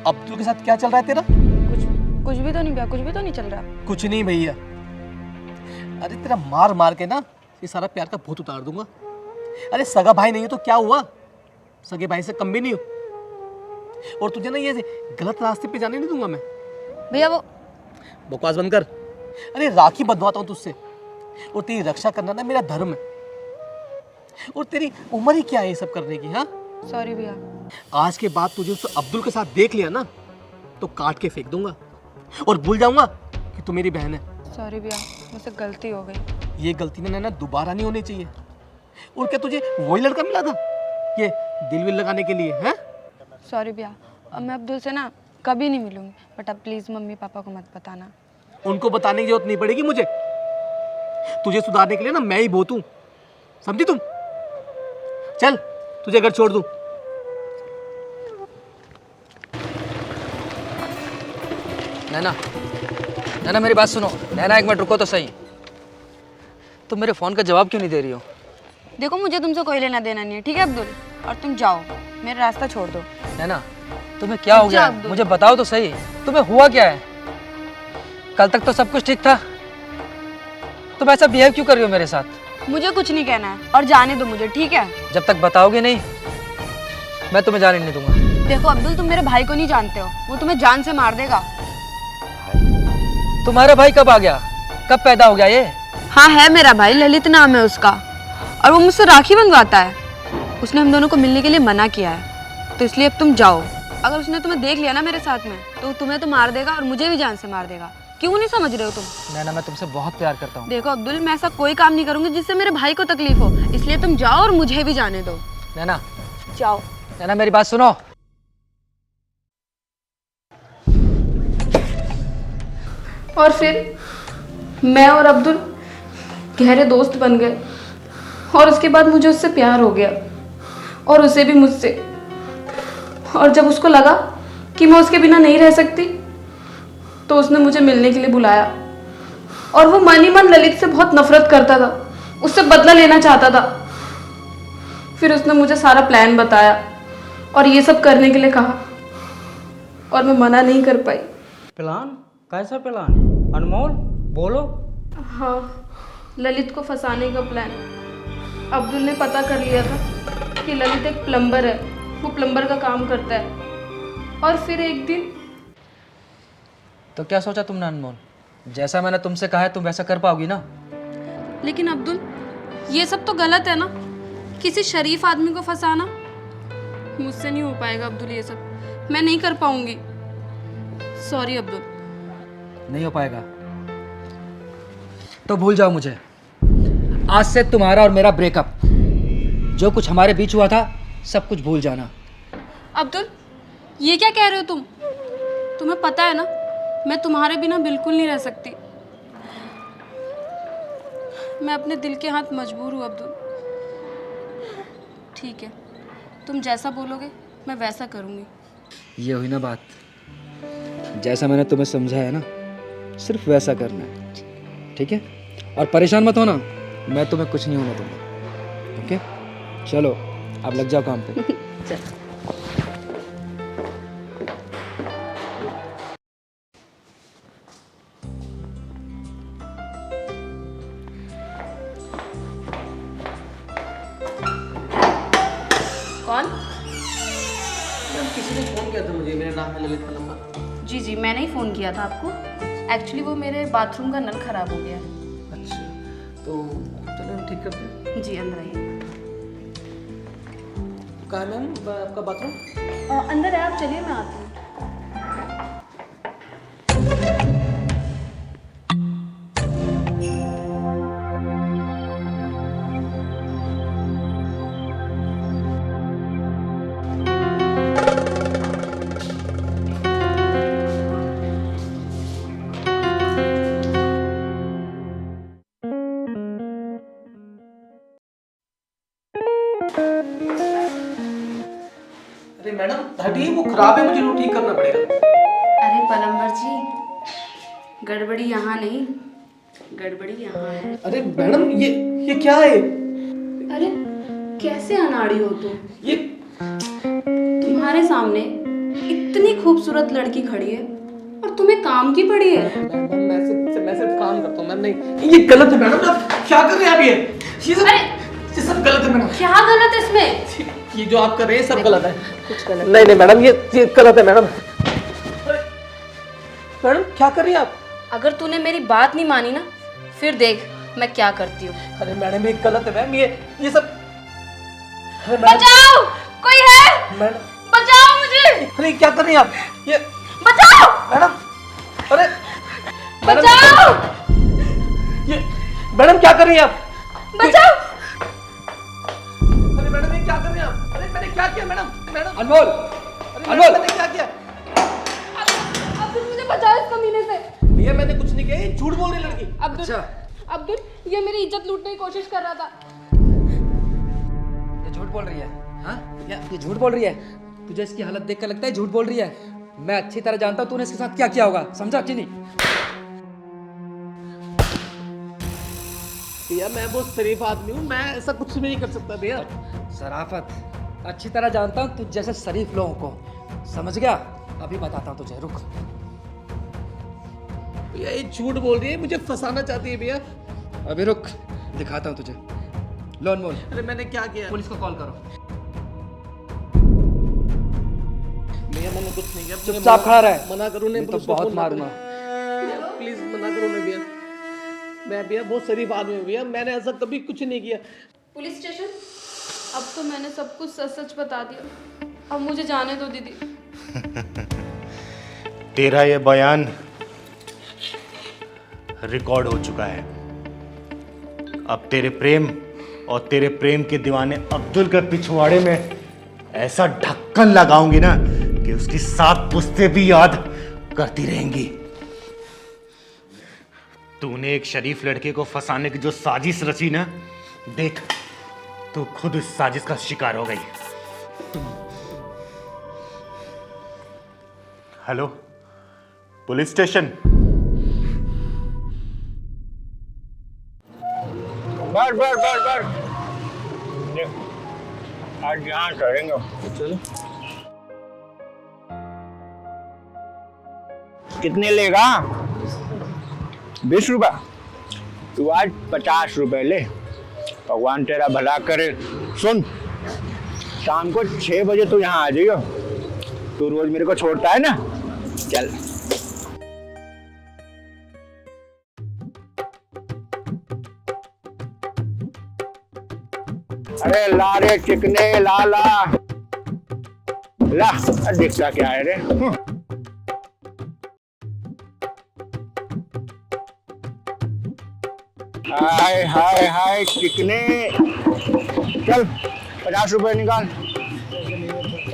अब्दुल के साथ क्या चल रहा है तेरा? कुछ भी तो नहीं भैया, कुछ भी तो नहीं चल रहा। कुछ नहीं भैया, अरे तेरा मार मार के ना ये सारा प्यार का भूत उतार दूंगा। अरे सगा भाई नहीं हो तो क्या हुआ, सगे भाई से कम भी नहीं हो। और तुझे ना ये गलत रास्ते पे जाने नहीं दूंगा मैं। भैया वो बकवास बंद कर। अरे राखी बंधवाता हूँ तुझसे और तेरी रक्षा करना ना मेरा धर्म है। और तेरी उम्र ही क्या है ये सब करने की? हाँ सॉरी भैया। आज के बाद तुझे उस अब्दुल के साथ देख लिया ना तो काट के फेंक दूंगा और भूल जाऊंगा कि तू मेरी बहन है। सॉरी भैया, मुझसे गलती हो गई। ये गलती ना दोबारा नहीं होनी चाहिए। और क्या तुझे वही लड़का मिला था ये दिल विल लगाने के लिए? हैं? सॉरी भैया, अब मैं अब्दुल से ना कभी नहीं मिलूंगी, बट अब प्लीज मम्मी पापा को मत बताना। उनको बताने की जरूरत नहीं पड़ेगी मुझे। तुझे सुधारने के लिए ना मैं ही बहुत हूं, समझी तुम? चल तुझे घर छोड़ दूं। नैना, नैना मेरी बात सुनो। नैना एक मिनट रुको तो सही। तुम मेरे फ़ोन का जवाब क्यों नहीं दे रही हो? देखो मुझे तुमसे कोई लेना देना नहीं है, ठीक है अब्दुल? और तुम जाओ, मेरा रास्ता छोड़ दो। नैना तुम्हें क्या हो गया है? मुझे बताओ तो सही, तुम्हें हुआ क्या है? कल तक तो सब कुछ ठीक था, तुम ऐसा बिहेव क्यों कर रही हो मेरे साथ? मुझे कुछ नहीं कहना है और जाने दो मुझे, ठीक है? जब तक बताओगे नहीं मैं तुम्हें जाने नहीं दूंगा। देखो अब्दुल, तुम मेरे भाई को नहीं जानते हो, वो तुम्हें जान से मार देगा। तुम्हारा भाई कब आ गया, कब पैदा हो गया ये? हाँ है मेरा भाई, ललित नाम है उसका, और वो मुझसे राखी बंधवाता है। उसने हम दोनों को मिलने के लिए मना किया है, तो इसलिए अब तुम जाओ। अगर उसने तुम्हें देख लिया ना मेरे साथ में तो तुम्हें तो मार देगा और मुझे भी जान से मार देगा। क्यों नहीं समझ रहे हो तुम? नैना मैं तुमसे बहुत प्यार करता हूँ। देखो अब्दुल, मैं ऐसा कोई काम नहीं करूंगी जिससे मेरे भाई को तकलीफ हो, इसलिए तुम जाओ और मुझे भी जाने दो। नैना जाओ। नैना मेरी बात सुनो। और फिर मैं और अब्दुल गहरे दोस्त बन गए और उसके बाद मुझे उससे प्यार हो गया और उसे भी मुझसे। और जब उसको लगा कि मैं उसके बिना नहीं रह सकती तो उसने मुझे मिलने के लिए बुलाया। और वो मन ही मन ललित से बहुत नफरत करता था, उससे बदला लेना चाहता था। फिर उसने मुझे सारा प्लान बताया और ये सब करने के लिए कहा और मैं मना नहीं कर पाई। प्लान? कैसा प्लान? अनमोल बोलो। हाँ, ललित को फंसाने का प्लान। अब्दुल ने पता कर लिया था कि ललित एक प्लम्बर है, वो प्लम्बर का काम करता है। और फिर एक दिन तो क्या सोचा तुमने अनमोल? जैसा मैंने तुमसे कहा है तुम वैसा कर पाओगी ना? लेकिन अब्दुल, ये सब तो गलत है ना, किसी शरीफ आदमी को फंसाना। मुझसे नहीं हो पाएगा अब्दुल, ये सब मैं नहीं कर पाऊंगी। सॉरी अब्दुल। नहीं हो पाएगा तो भूल जाओ मुझे। आज से तुम्हारा और मेरा ब्रेकअप, जो कुछ हमारे बीच हुआ था सब कुछ भूल जाना। अब्दुल, ये क्या कह रहे हो तुम? तुम्हें पता है ना मैं तुम्हारे बिना बिल्कुल नहीं रह सकती। मैं अपने दिल के हाथ मजबूर हूँ अब्दुल। ठीक है, तुम जैसा बोलोगे मैं वैसा करूँगी। ये हुई ना बात, जैसा मैंने तुम्हें समझाया ना सिर्फ वैसा करना है, ठीक है? और परेशान मत होना, मैं तुम्हें कुछ नहीं होने दूंगा। ओके, चलो अब लग जाओ काम पे। चल। कौन? किसी ने फोन किया था मुझे, मेरा नाम है ललित प्लम्बर। जी जी, मैंने ही फ़ोन किया था आपको। एक्चुअली वो मेरे बाथरूम का नल ख़राब हो गया है। अच्छा, तो चलो हम ठीक करते हैं। जी, अंदर आइए। कहाँ है मैम आपका बाथरूम? अंदर है, आप चलिए मैं आती हूँ। अरे मैडम हटिए, वो खराब है, मुझे वो ठीक करना पड़ेगा। अरे प्लम्बर जी, गड़बड़ी यहाँ नहीं, गड़बड़ी यहाँ है। अरे मैडम ये क्या है? अरे कैसे अनाड़ी हो तुम? ये तुम्हारे सामने इतनी खूबसूरत लड़की खड़ी है और तुम्हें काम की पड़ी है। मैं सिर्फ काम करता हूँ मैम। नहीं, ये गलत है मैडम, आप क्या कर रहे हैं आप? ये सब गलत है मैडम। क्या गलत है इसमें? ये जो आप कर रहे हैं सब गलत है। कुछ गलत नहीं मैडम, ये गलत है मैडम। मैडम क्या कर रही हैं आप? अगर तूने मेरी बात नहीं मानी ना, फिर देख मैं क्या करती हूँ। अरे मैडम ये गलत है मैम, ये सब। बचाओ, कोई है? मैडम बचाओ मुझे। अरे क्या कर रही हैं आप? ये बचाओ मैडम। अरे बचाओ। ये मैडम क्या कर रही हैं आप? बचाओ। अरे मैडम ये क्या कर रही हैं आप? अरे मैंने क्या किया मैडम? मैडम अनमोल, अनमोल मैंने क्या किया? अब्दुल मुझे बचाओ इस कमीने से। भैया मैंने कुछ नहीं किया, ये झूठ बोल रही लड़की। अब्दुल, अब्दुल ये मेरी इज्जत लूटने की कोशिश कर रहा था। ये झूठ बोल रही है? हाँ, ये झूठ बोल रही है। तुझे इसकी हालत देख कर लगता है झूठ बोल रही है? मैं अच्छी तरह जानता हूँ तूने इसके साथ क्या किया होगा, समझा कि नहीं? भैया मैं बहुत शरीफ आदमी हूँ, मैं ऐसा कुछ भी नहीं कर सकता भैया। शराफत अच्छी तरह जानता हूँ तुझ जैसे शरीफ लोगों को, समझ गया? अभी बताता हूँ तुझे, रुक। भैया ये झूठ बोल रही है, मुझे फंसाना चाहती है भैया। अभी रुक, दिखाता हूँ तुझे। लो अनमोल। अरे मैंने क्या किया? पुलिस को कॉल करो। भैया मैंने कुछ नहीं किया। चुपचाप खड़ा रहे, मना करो नहीं तो बहुत मारूंगा। प्लीज मना करो ना भैया। मैं भैया बहुत शरीफ आदमी हूँ भैया, मैंने ऐसा कभी कुछ नहीं किया। पुलिस स्टेशन, अब तो मैंने सब कुछ सच सच बता दिया, अब मुझे जाने दो दीदी। तेरा ये बयान रिकॉर्ड हो चुका है। अब तेरे प्रेम और तेरे प्रेम के दीवाने अब्दुल के पिछवाड़े में ऐसा ढक्कन लगाऊंगी ना कि उसकी 7 पुश्तें भी याद करती रहेंगी। तूने एक शरीफ लड़के को फंसाने की जो साजिश रची ना, देख तू खुद उस साजिश का शिकार हो गई। Hello, police station. बस बस बस बस, आज यहाँ चलेंगे। चलो। कितने लेगा? 20 रुपया। तू आज 50 रुपए ले, भगवान तेरा भला करे। सुन, शाम को 6 बजे तू यहाँ आ जाइयो। तू रोज मेरे को छोड़ता है ना, चल। अरे ला रे चिकने, ला ला ला। दिखता क्या है रे? हाय हाय हाय चिकने, चल 50 रुपए निकाल।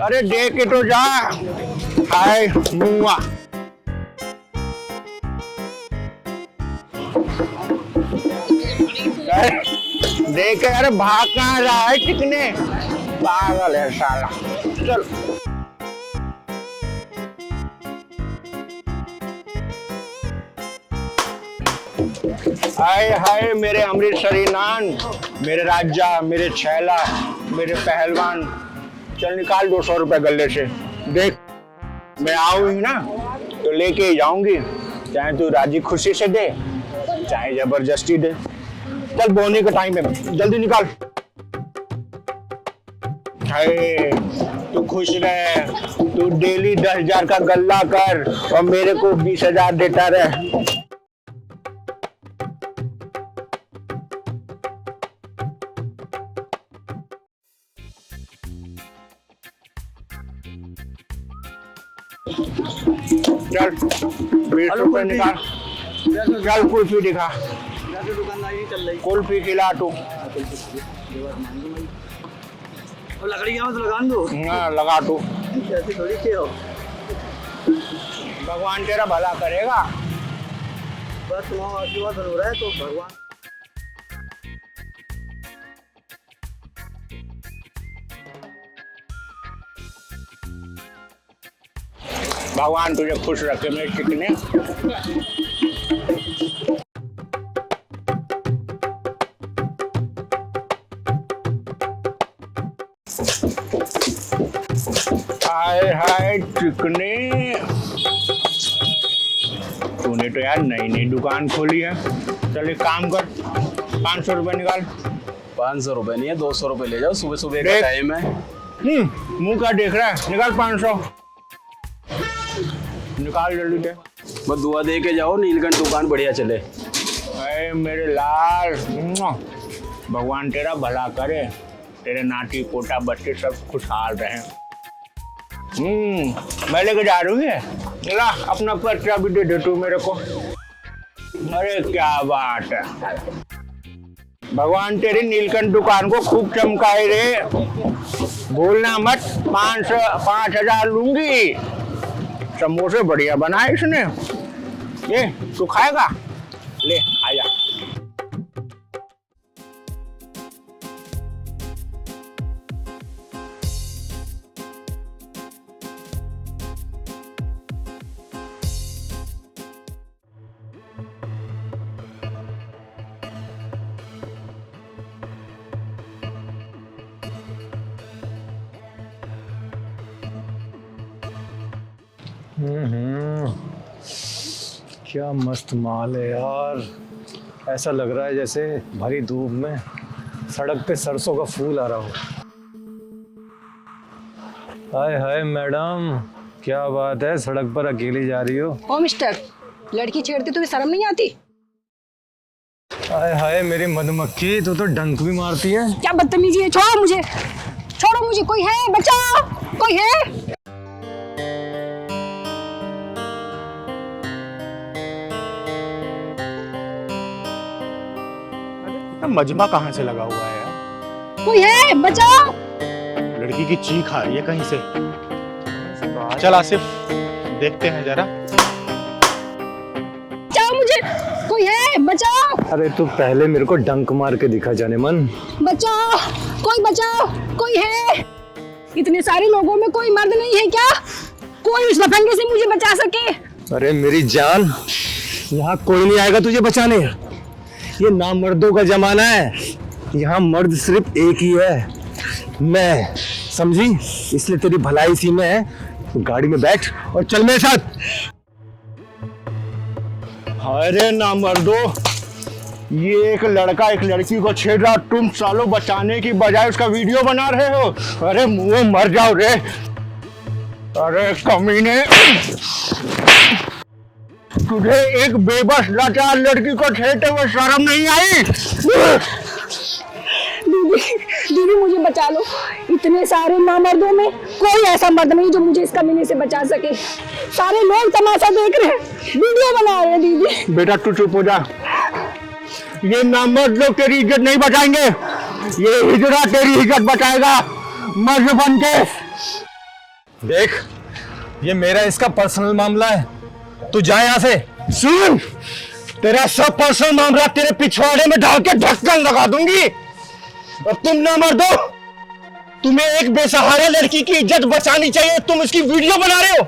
अरे दे के तो जा। हाय मुआ। देख के, अरे भाग कहाँ रहा है चिकने? पागल है साला। चल। हाय हाय मेरे अमृतसरी नान, मेरे राजा, मेरे छैला, मेरे पहलवान। चल निकाल 200 रुपए गले से। देख, मैं आऊंगी ना तो लेके ही जाऊंगी, चाहे तू राजी खुशी से दे चाहे जबरदस्ती दे। चल बोने का टाइम है, जल्दी निकाल। हाय तू खुश रहे, तू डेली 10,000 का गल्ला कर और मेरे को 20,000 देता रहे। चल 20 रुपए निकाल। चल कुल्फी दिखा, कुल्फी खिला तू। लकड़ी क्या लगा दो? हाँ लगा तू। ऐसे थोड़ी के हो, भगवान तेरा भला करेगा। बस तुम्हारा आशीर्वाद हो रहा है तो भगवान तुझे खुश रखे मेरे चिकने। हाय हाय चिकने, तूने तो यार नई नई दुकान खोली है। चल एक काम कर, 500 रुपए निकाल। 500 रुपए नहीं है, 200 रुपए ले जाओ, सुबह सुबह का टाइम है। मुंह का देख रहा है, निकाल 500 निकाल जल्दी दे। बस दुआ दे के जाओ, नीलकंठ दुकान बढ़िया चले। अरे मेरे लाल, भगवान तेरा भला करे, तेरे नाती पोता बच्चे सब खुशहाल रहे। मैं लेके जा रही है, ला अपना पर्चा भी दे दे तू मेरे को। अरे क्या बात है, भगवान तेरी नीलकंठ दुकान को खूब चमकाए रे। भूलना मत, 5,000 लूंगी। समोसे बढ़िया बनाए इसने। ये तू खाएगा? ले खा जा। क्या मस्त माल है यार। ऐसा लग रहा है जैसे भरी धूप में सड़क पे सरसों का फूल आ रहा हो। हाय हाय मैडम, क्या बात है, सड़क पर अकेली जा रही हो? ओ मिस्टर, लड़की छेड़ती तुम्हें शर्म नहीं आती? हाय हाय मेरी मधुमक्खी, तू तो डंक भी मारती है। क्या बदतमीजी है, छोड़ो मुझे, छोड़ो मुझे। कोई है? बचाओ, कोई है? मजमा कहाँ से लगा हुआ है यार? कोई है? बचाओ! लड़की की चीख आ रही है कहीं से। चल आसिफ, देखते हैं जरा। बचाओ मुझे! कोई है? बचाओ! अरे तू पहले मेरे को डंक मार के दिखा जाने मन। बचाओ! कोई बचाओ! कोई है? इतने सारे लोगों में कोई मर्द नहीं है क्या? कोई उस लफंगे से मुझे बचा सके? अरे मेरी जान, यहाँ कोई नहीं आएगा तुझे बचाने। ये नामर्दों का जमाना है। यहाँ मर्द सिर्फ एक ही है, मैं। समझी? इसलिए तेरी भलाई इसी में है। तो गाड़ी में बैठ और चल मेरे साथ। अरे नामर्दो, ये एक लड़का एक लड़की को छेड़ रहा, तुम सालों बचाने की बजाय उसका वीडियो बना रहे हो। अरे मुंह मर जाओ रे। अरे कमीने, तुझे एक बेबस लाचार लड़की को छेड़ते हुए शर्म नहीं आई? दीदी मुझे बचा लो। इतने सारे नामर्दों में कोई ऐसा मर्द नहीं जो मुझे इस कमीने से बचा सके। सारे लोग तमाशा देख रहे हैं, वीडियो बना रहे हैं। दीदी बेटा तू चुप हो जा। ये नामर्द लोग तेरी इज्जत नहीं बचाएंगे, ये हिजड़ा तेरी इज्जत बचाएगा मर्द बन के। देख, ये मेरा इसका पर्सनल मामला है, तू जा यहाँ से। सुन, तेरा सब पर्सनल मामला तेरे पिछवाड़े में डाल के ढक्कन लगा दूंगी। अब तुम ना मर दो, तुम्हें एक बेसहारा लड़की की इज्जत बचानी चाहिए, तुम इसकी वीडियो बना रहे हो।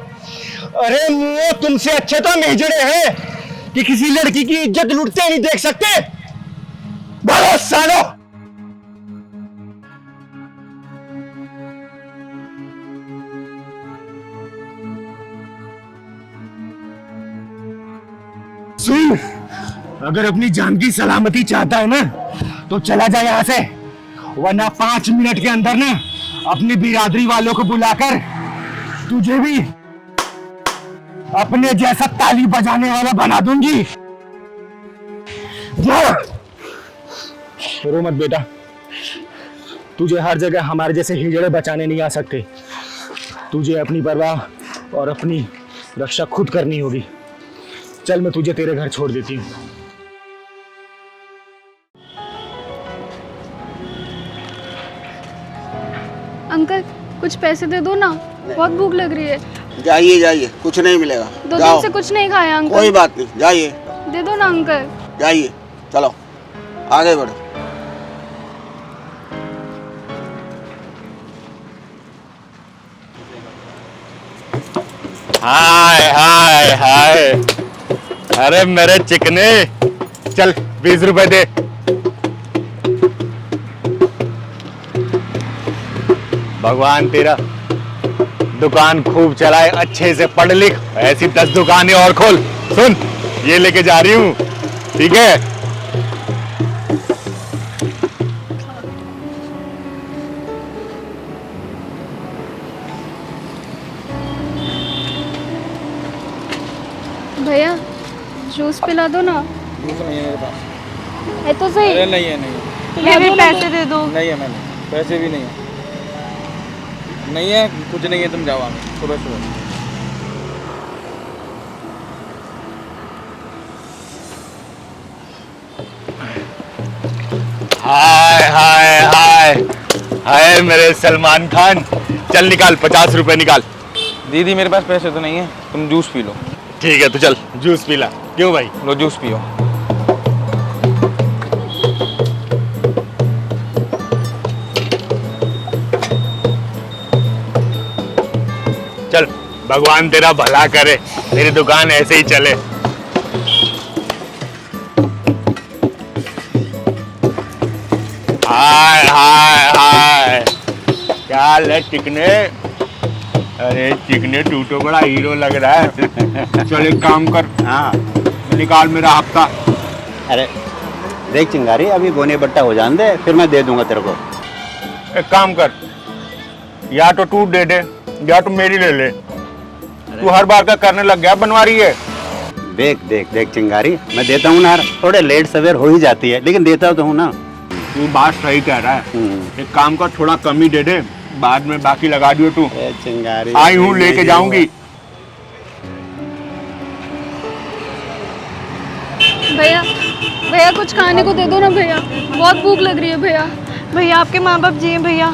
अरे मुँह, तुमसे अच्छे तो हम हिजड़े हैं कि किसी लड़की की इज्जत लूटते नहीं देख सकते। बहुत सालो। सुन, अगर अपनी जान की सलामती चाहता है ना तो चला जाए यहाँ से, वरना 5 मिनट के अंदर ना अपनी बिरादरी वालों को बुलाकर तुझे भी अपने जैसा ताली बजाने वाला बना दूंगी। जा। रो मत बेटा, तुझे हर जगह हमारे जैसे हिजड़े बचाने नहीं आ सकते। तुझे अपनी परवाह और अपनी रक्षा खुद करनी होगी। चल, मैं तुझे तेरे घर छोड़ देती हूँ। अंकल कुछ पैसे दे दो ना, बहुत भूख लग रही है। जाइए जाइए, कुछ नहीं मिलेगा। 2 दिन से कुछ नहीं खाया अंकल। कोई बात नहीं, जाइए। दे दो ना अंकल। जाइए, चलो आगे बढ़ो। हाय हाय हाय, अरे मेरे चिकने, चल 20 रुपए दे। भगवान तेरा दुकान खूब चलाए, अच्छे से पढ़ लिख, ऐसी 10 दुकानें और खोल। सुन, ये लेके जा रही हूँ, ठीक है? भैया जूस पिला दो ना। जूस नहीं है मेरे पास। है तो सही। अरे नहीं है, नहीं है। ये भी पैसे दे दो। नहीं है, मैंने पैसे भी नहीं है। नहीं है, कुछ नहीं है, तुम जाओ आगे सुबह सुबह। हाय हाय हाय हाय मेरे सलमान खान, चल निकाल 50 रुपए निकाल। दीदी मेरे पास पैसे तो नहीं है, तुम जूस पी लो। ठीक है, तो चल जूस पी ला। क्यों भाई? लो जूस पियो। चल, भगवान तेरा भला करे, तेरी दुकान ऐसे ही चले। हाय हाय हाय, क्या हाल है चिकने? अरे चिकने, तू तो बड़ा हीरो लग रहा है। चल एक काम कर, हाँ निकाल मेरा हफ्ता। अरे देख चिंगारी, अभी गोने बट्टा हो जाने दे, फिर मैं दे दूंगा तेरे को। एक काम कर, या तो तू दे दे या तो मेरी ले ले। तू हर बार का करने लग गया, बनवा रही है। देख देख देख चिंगारी, मैं देता हूँ ना, थोड़े लेट सवेर हो ही जाती है, लेकिन देता तो हूँ ना। तू बात सही कह रहा है। एक काम कर, थोड़ा कम ही दे दे, बाद में बाकी लगा दियो। तू चिंगारी आई हूँ, लेके जाऊंगी। भैया भैया कुछ खाने को दे दो ना भैया, बहुत भूख लग रही है भैया। भैया आपके माँ बाप जी हैं भैया,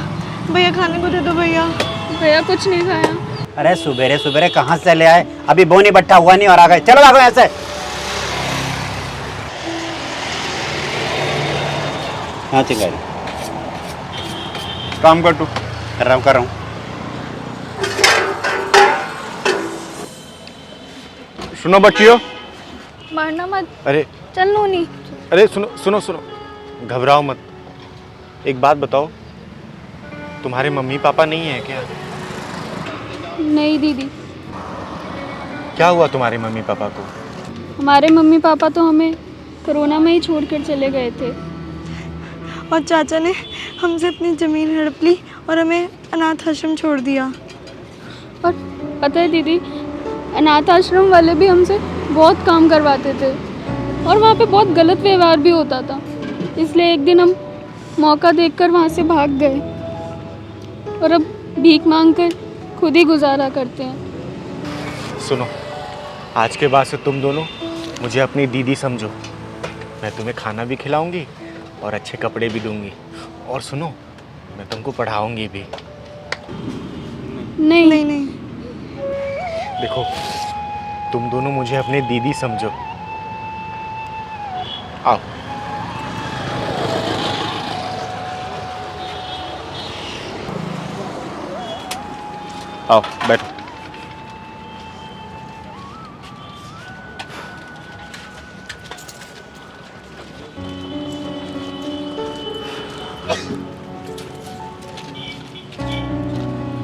भैया खाने को दे दो भैया। भैया कुछ नहीं खाया। अरे सुबेरे सुबेरे कहाँ से ले आए? अभी बोनी बट्टा हुआ नहीं और आ गए। चलो भागो यहाँ से। हाँ चिंगारी, काम कर तू। कर रहा हूँ। सुनो बच्चियों। मारना मत। अरे चल नूनी। अरे सुनो सुनो सुनो, घबराओ मत। एक बात बताओ, तुम्हारे मम्मी पापा नहीं है क्या? नहीं दीदी, क्या हुआ तुम्हारे मम्मी पापा को? हमारे मम्मी पापा तो हमें कोरोना में ही छोड़कर चले गए थे, और चाचा ने हमसे अपनी ज़मीन हड़प ली और हमें अनाथ आश्रम छोड़ दिया। और पता है दीदी, अनाथ आश्रम वाले भी हमसे बहुत काम करवाते थे और वहाँ पे बहुत गलत व्यवहार भी होता था। इसलिए एक दिन हम मौका देखकर वहाँ से भाग गए और अब भीख मांगकर खुद ही गुजारा करते हैं। सुनो, आज के बाद से तुम दोनों मुझे अपनी दीदी समझो। मैं तुम्हें खाना भी खिलाऊंगी और अच्छे कपड़े भी दूंगी, और सुनो, मैं तुमको पढ़ाऊंगी भी। नहीं नहीं नहीं, देखो, तुम दोनों मुझे अपनी दीदी समझो। आओ। आओ बैठो।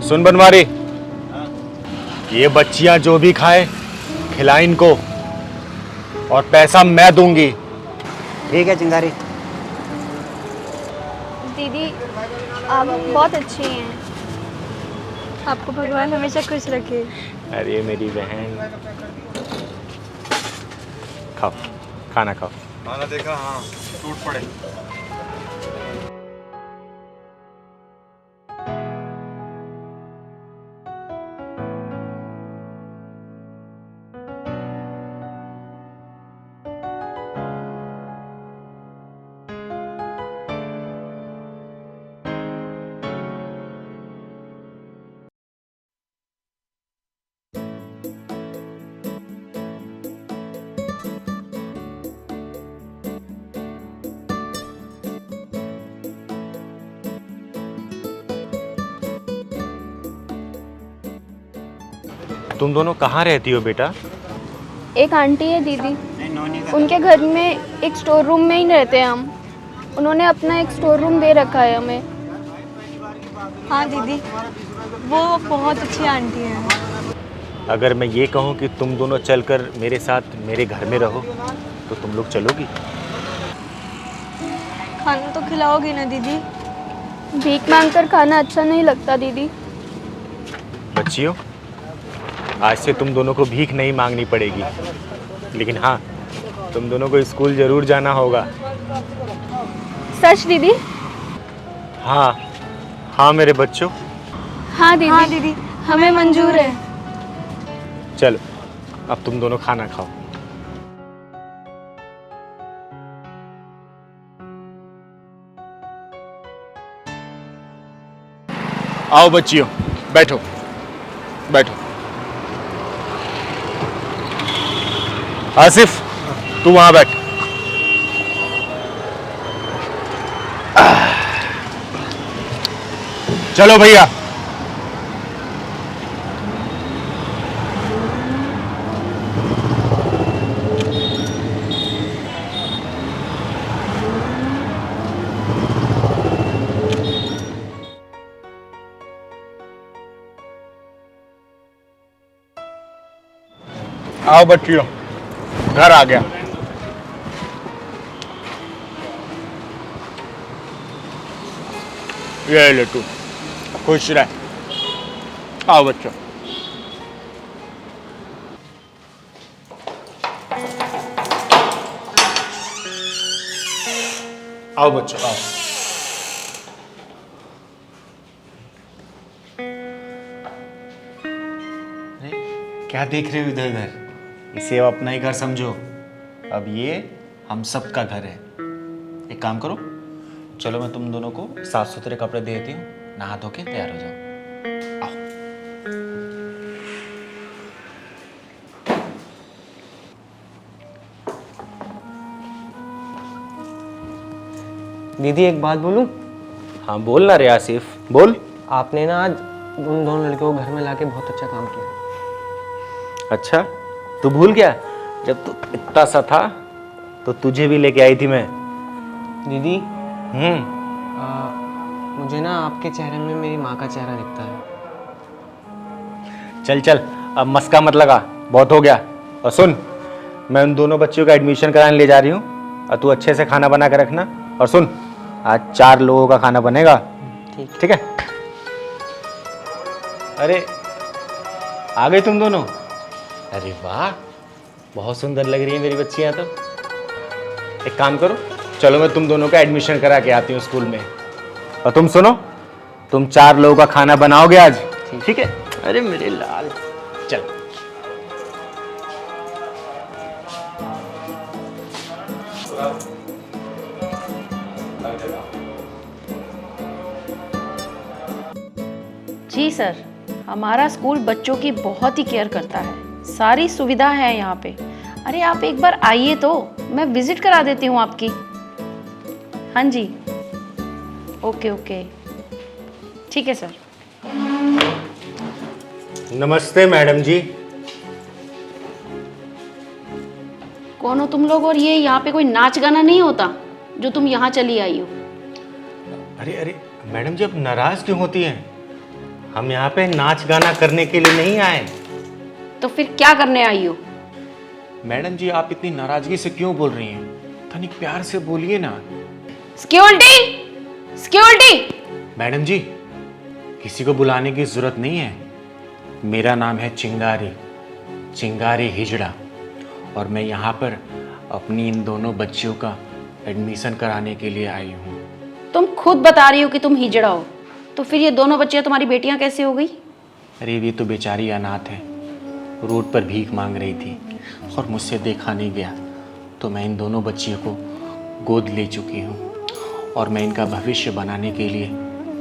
सुन बनवारी, ये बच्चियां जो भी खाए खिला इनको, और पैसा मैं दूंगी। ठीक है चिंगारी। दीदी आप बहुत अच्छी हैं, आपको भगवान हमेशा खुश रखे। अरे मेरी बहन, खाओ, खाना खाओ। खाना देखा? हाँ, टूट पड़े। तुम दोनों कहाँ रहती हो बेटा? एक आंटी है दीदी, उनके घर में एक स्टोर रूम में ही रहते हैं हम। उन्होंने अपना एक स्टोर रूम दे रखा है हमें। हाँ दीदी, वो बहुत अच्छी आंटी हैं। अगर मैं ये कहूँ कि तुम दोनों चलकर मेरे साथ मेरे घर में रहो, तो तुम लोग चलोगी? खाना तो खिलाओगी ना दीदी? भीख मांगकर खाना अच्छा नहीं लगता दीदी। बच्चियों, आज से तुम दोनों को भीख नहीं मांगनी पड़ेगी, लेकिन हाँ, तुम दोनों को स्कूल जरूर जाना होगा। सच दीदी? हाँ हाँ मेरे बच्चों। हाँ दीदी, हाँ दीदी, हमें मंजूर है। चलो, अब तुम दोनों खाना खाओ। आओ बच्चियों, बैठो बैठो। आसिफ, तू वहां बैठ। चलो भैया। आओ बच्चियों, घर आ गया। ये ले तू, खुश रह। आओ बच्चों। आओ बच्चों, आओ। क्या देख रहे हो इधर उधर? इसे अब अपना ही घर समझो। अब ये हम सब का घर है। एक काम करो, चलो मैं तुम दोनों को साफ सुथरे कपड़े दे देती हूँ, नहा धो के तैयार हो जाओ। दीदी एक बात बोलूं? हाँ बोल ना रे आसिफ, बोल। आपने ना आज उन दोनों लड़कियों को घर में लाके बहुत अच्छा काम किया। अच्छा, तू भूल गया जब तू इतना सा था तो तुझे भी लेके आई थी मैं। दीदी मुझे ना आपके चेहरे में मेरी माँ का चेहरा दिखता है। चल चल, अब मस्का मत लगा, बहुत हो गया। और सुन, मैं उन दोनों बच्चियों का एडमिशन कराने ले जा रही हूँ और तू अच्छे से खाना बना के रखना। और सुन, आज 4 लोगों का खाना बनेगा, ठीक है? अरे आ गए तुम दोनों? अरे वाह, बहुत सुंदर लग रही है मेरी बच्चियां तो। एक काम करो, चलो मैं तुम दोनों का एडमिशन करा के आती हूँ स्कूल में। और तुम सुनो, तुम 4 लोगों का खाना बनाओगे आज, ठीक है? अरे मेरे लाल, चल। जी सर, हमारा स्कूल बच्चों की बहुत ही केयर करता है, सारी सुविधा है यहाँ पे। अरे आप एक बार आइए तो मैं विजिट करा देती हूँ आपकी। हाँ जी, ओके ओके, ठीक है सर। नमस्ते मैडम जी। कौन हो तुम लोग? और ये यहाँ पे कोई नाच गाना नहीं होता जो तुम यहाँ चली आई हो? अरे अरे मैडम जी, आप नाराज क्यों होती हैं? हम यहाँ पे नाच गाना करने के लिए नहीं आए। तो फिर क्या करने आई हो? मैडम जी, आप इतनी नाराजगी से क्यों बोल रही हैं? तनिक प्यार से बोलिए ना। Security, security. मैडम जी, किसी को बुलाने की जरूरत नहीं है। मेरा नाम है चिंगारी, चिंगारी हिजड़ा, और मैं यहाँ पर अपनी इन दोनों बच्चियों का एडमिशन कराने के लिए आई हूँ। तुम खुद बता रही हो कि तुम हिजड़ा हो, तो फिर ये दोनों बच्चियां तुम्हारी बेटियां कैसे हो गई? अरे ये तो बेचारी अनाथ है, रोड पर भीख मांग रही थी और मुझसे देखा नहीं गया, तो मैं इन दोनों बच्चियों को गोद ले चुकी हूँ और मैं इनका भविष्य बनाने के लिए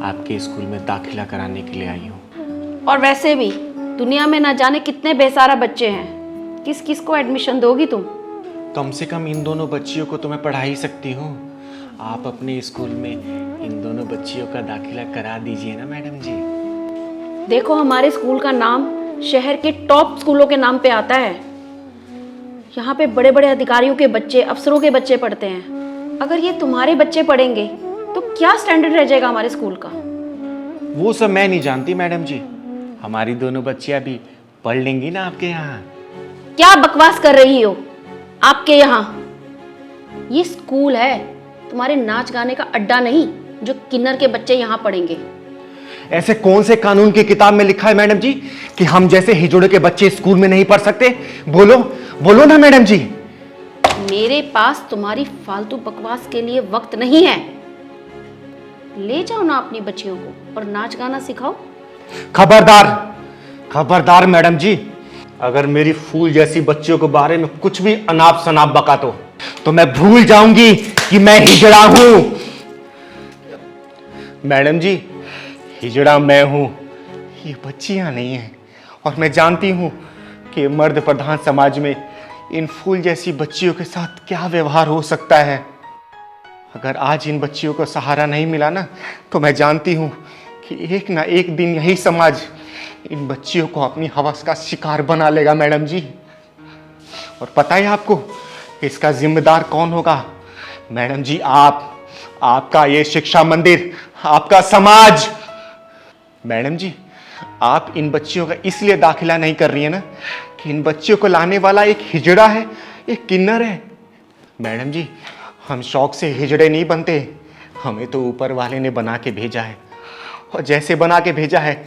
आपके स्कूल में दाखिला कराने के लिए आई हूँ। और वैसे भी दुनिया में ना जाने कितने बेसहारा बच्चे हैं, किस किस को एडमिशन दोगी तुम? कम से कम इन दोनों बच्चियों को तो मैं पढ़ा ही सकती हूँ। आप अपने स्कूल में इन दोनों बच्चियों का दाखिला करा दीजिए ना मैडम जी। देखो, हमारे स्कूल का नाम शहर के टॉप स्कूलों के नाम पे आता है। यहाँ पे बड़े बड़े अधिकारियों के बच्चे, अफसरों के बच्चे पढ़ते हैं। अगर ये तुम्हारे बच्चे पढ़ेंगे तो क्या स्टैंडर्ड रह जाएगा हमारे स्कूल का? वो सब मैं नहीं जानती मैडम जी, हमारी दोनों बच्चियां भी पढ़ लेंगी ना आपके यहाँ। क्या बकवास कर रही हो? आपके यहाँ ये स्कूल है, तुम्हारे नाच गाने का अड्डा नहीं जो किन्नर के बच्चे यहाँ पढ़ेंगे। ऐसे कौन से कानून की किताब में लिखा है मैडम जी कि हम जैसे हिजड़े के बच्चे स्कूल में नहीं पढ़ सकते? बोलो बोलो ना मैडम जी। मेरे पास तुम्हारी फालतू बकवास के लिए वक्त नहीं है। ले जाओ ना अपनी बच्चियों को और नाच गाना सिखाओ। खबरदार, खबरदार मैडम जी, अगर मेरी फूल जैसी बच्चियों के बारे में कुछ भी अनाप शनाप बका तो मैं भूल जाऊंगी कि मैं हिजड़ा हूं। मैडम जी, हिजड़ा मैं हूं, ये बच्चियां नहीं हैं। और मैं जानती हूं कि मर्द प्रधान समाज में इन फूल जैसी बच्चियों के साथ क्या व्यवहार हो सकता है। अगर आज इन बच्चियों को सहारा नहीं मिला ना, तो मैं जानती हूं कि एक ना एक दिन यही समाज इन बच्चियों को अपनी हवस का शिकार बना लेगा मैडम जी। और पता है आपको इसका जिम्मेदार कौन होगा? मैडम जी, आपका ये शिक्षा मंदिर, आपका समाज। मैडम जी, आप इन बच्चियों का इसलिए दाखिला नहीं कर रही है ना कि इन बच्चियों को लाने वाला एक हिजड़ा है, एक किन्नर है। मैडम जी, हम शौक से हिजड़े नहीं बनते, हमें तो ऊपर वाले ने बना के भेजा है। और जैसे बना के भेजा है,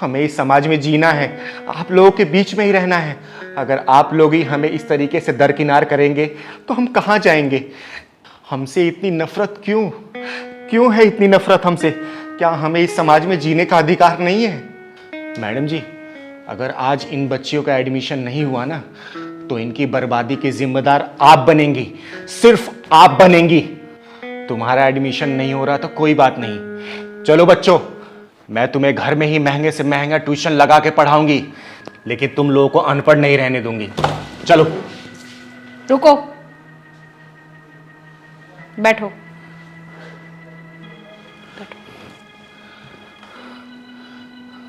हमें इस समाज में जीना है, आप लोगों के बीच में ही रहना है। अगर आप लोग ही हमें इस तरीके से दरकिनार करेंगे तो हम कहाँ जाएंगे? हमसे इतनी नफरत क्यों है इतनी नफरत हमसे? क्या हमें इस समाज में जीने का अधिकार नहीं है? मैडम जी, अगर आज इन बच्चियों का एडमिशन नहीं हुआ ना, तो इनकी बर्बादी की जिम्मेदार आप बनेंगी, सिर्फ आप बनेंगी। तुम्हारा एडमिशन नहीं हो रहा तो कोई बात नहीं, चलो बच्चों, मैं तुम्हें घर में ही महंगे से महंगा ट्यूशन लगा के पढ़ाऊंगी, लेकिन तुम लोगों को अनपढ़ नहीं रहने दूंगी। चलो। रुको, बैठो।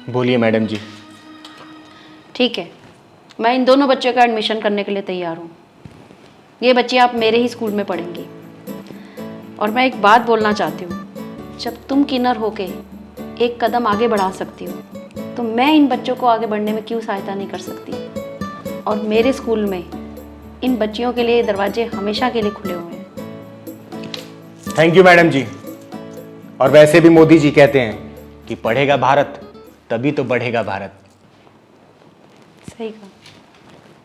बोलिए मैडम जी। ठीक है, मैं इन दोनों बच्चों का एडमिशन करने के लिए तैयार हूँ। ये बच्चे आप मेरे ही स्कूल में पढ़ेंगी। और मैं एक बात बोलना चाहती हूँ, जब तुम किन्नर होके एक कदम आगे बढ़ा सकती हो, तो मैं इन बच्चों को आगे बढ़ने में क्यों सहायता नहीं कर सकती। और मेरे स्कूल में इन बच्चियों के लिए दरवाजे हमेशा के लिए खुले हुए हैं। थैंक यू मैडम जी। और वैसे भी मोदी जी कहते हैं कि पढ़ेगा भारत तभी तो बढ़ेगा भारत। सही कहा।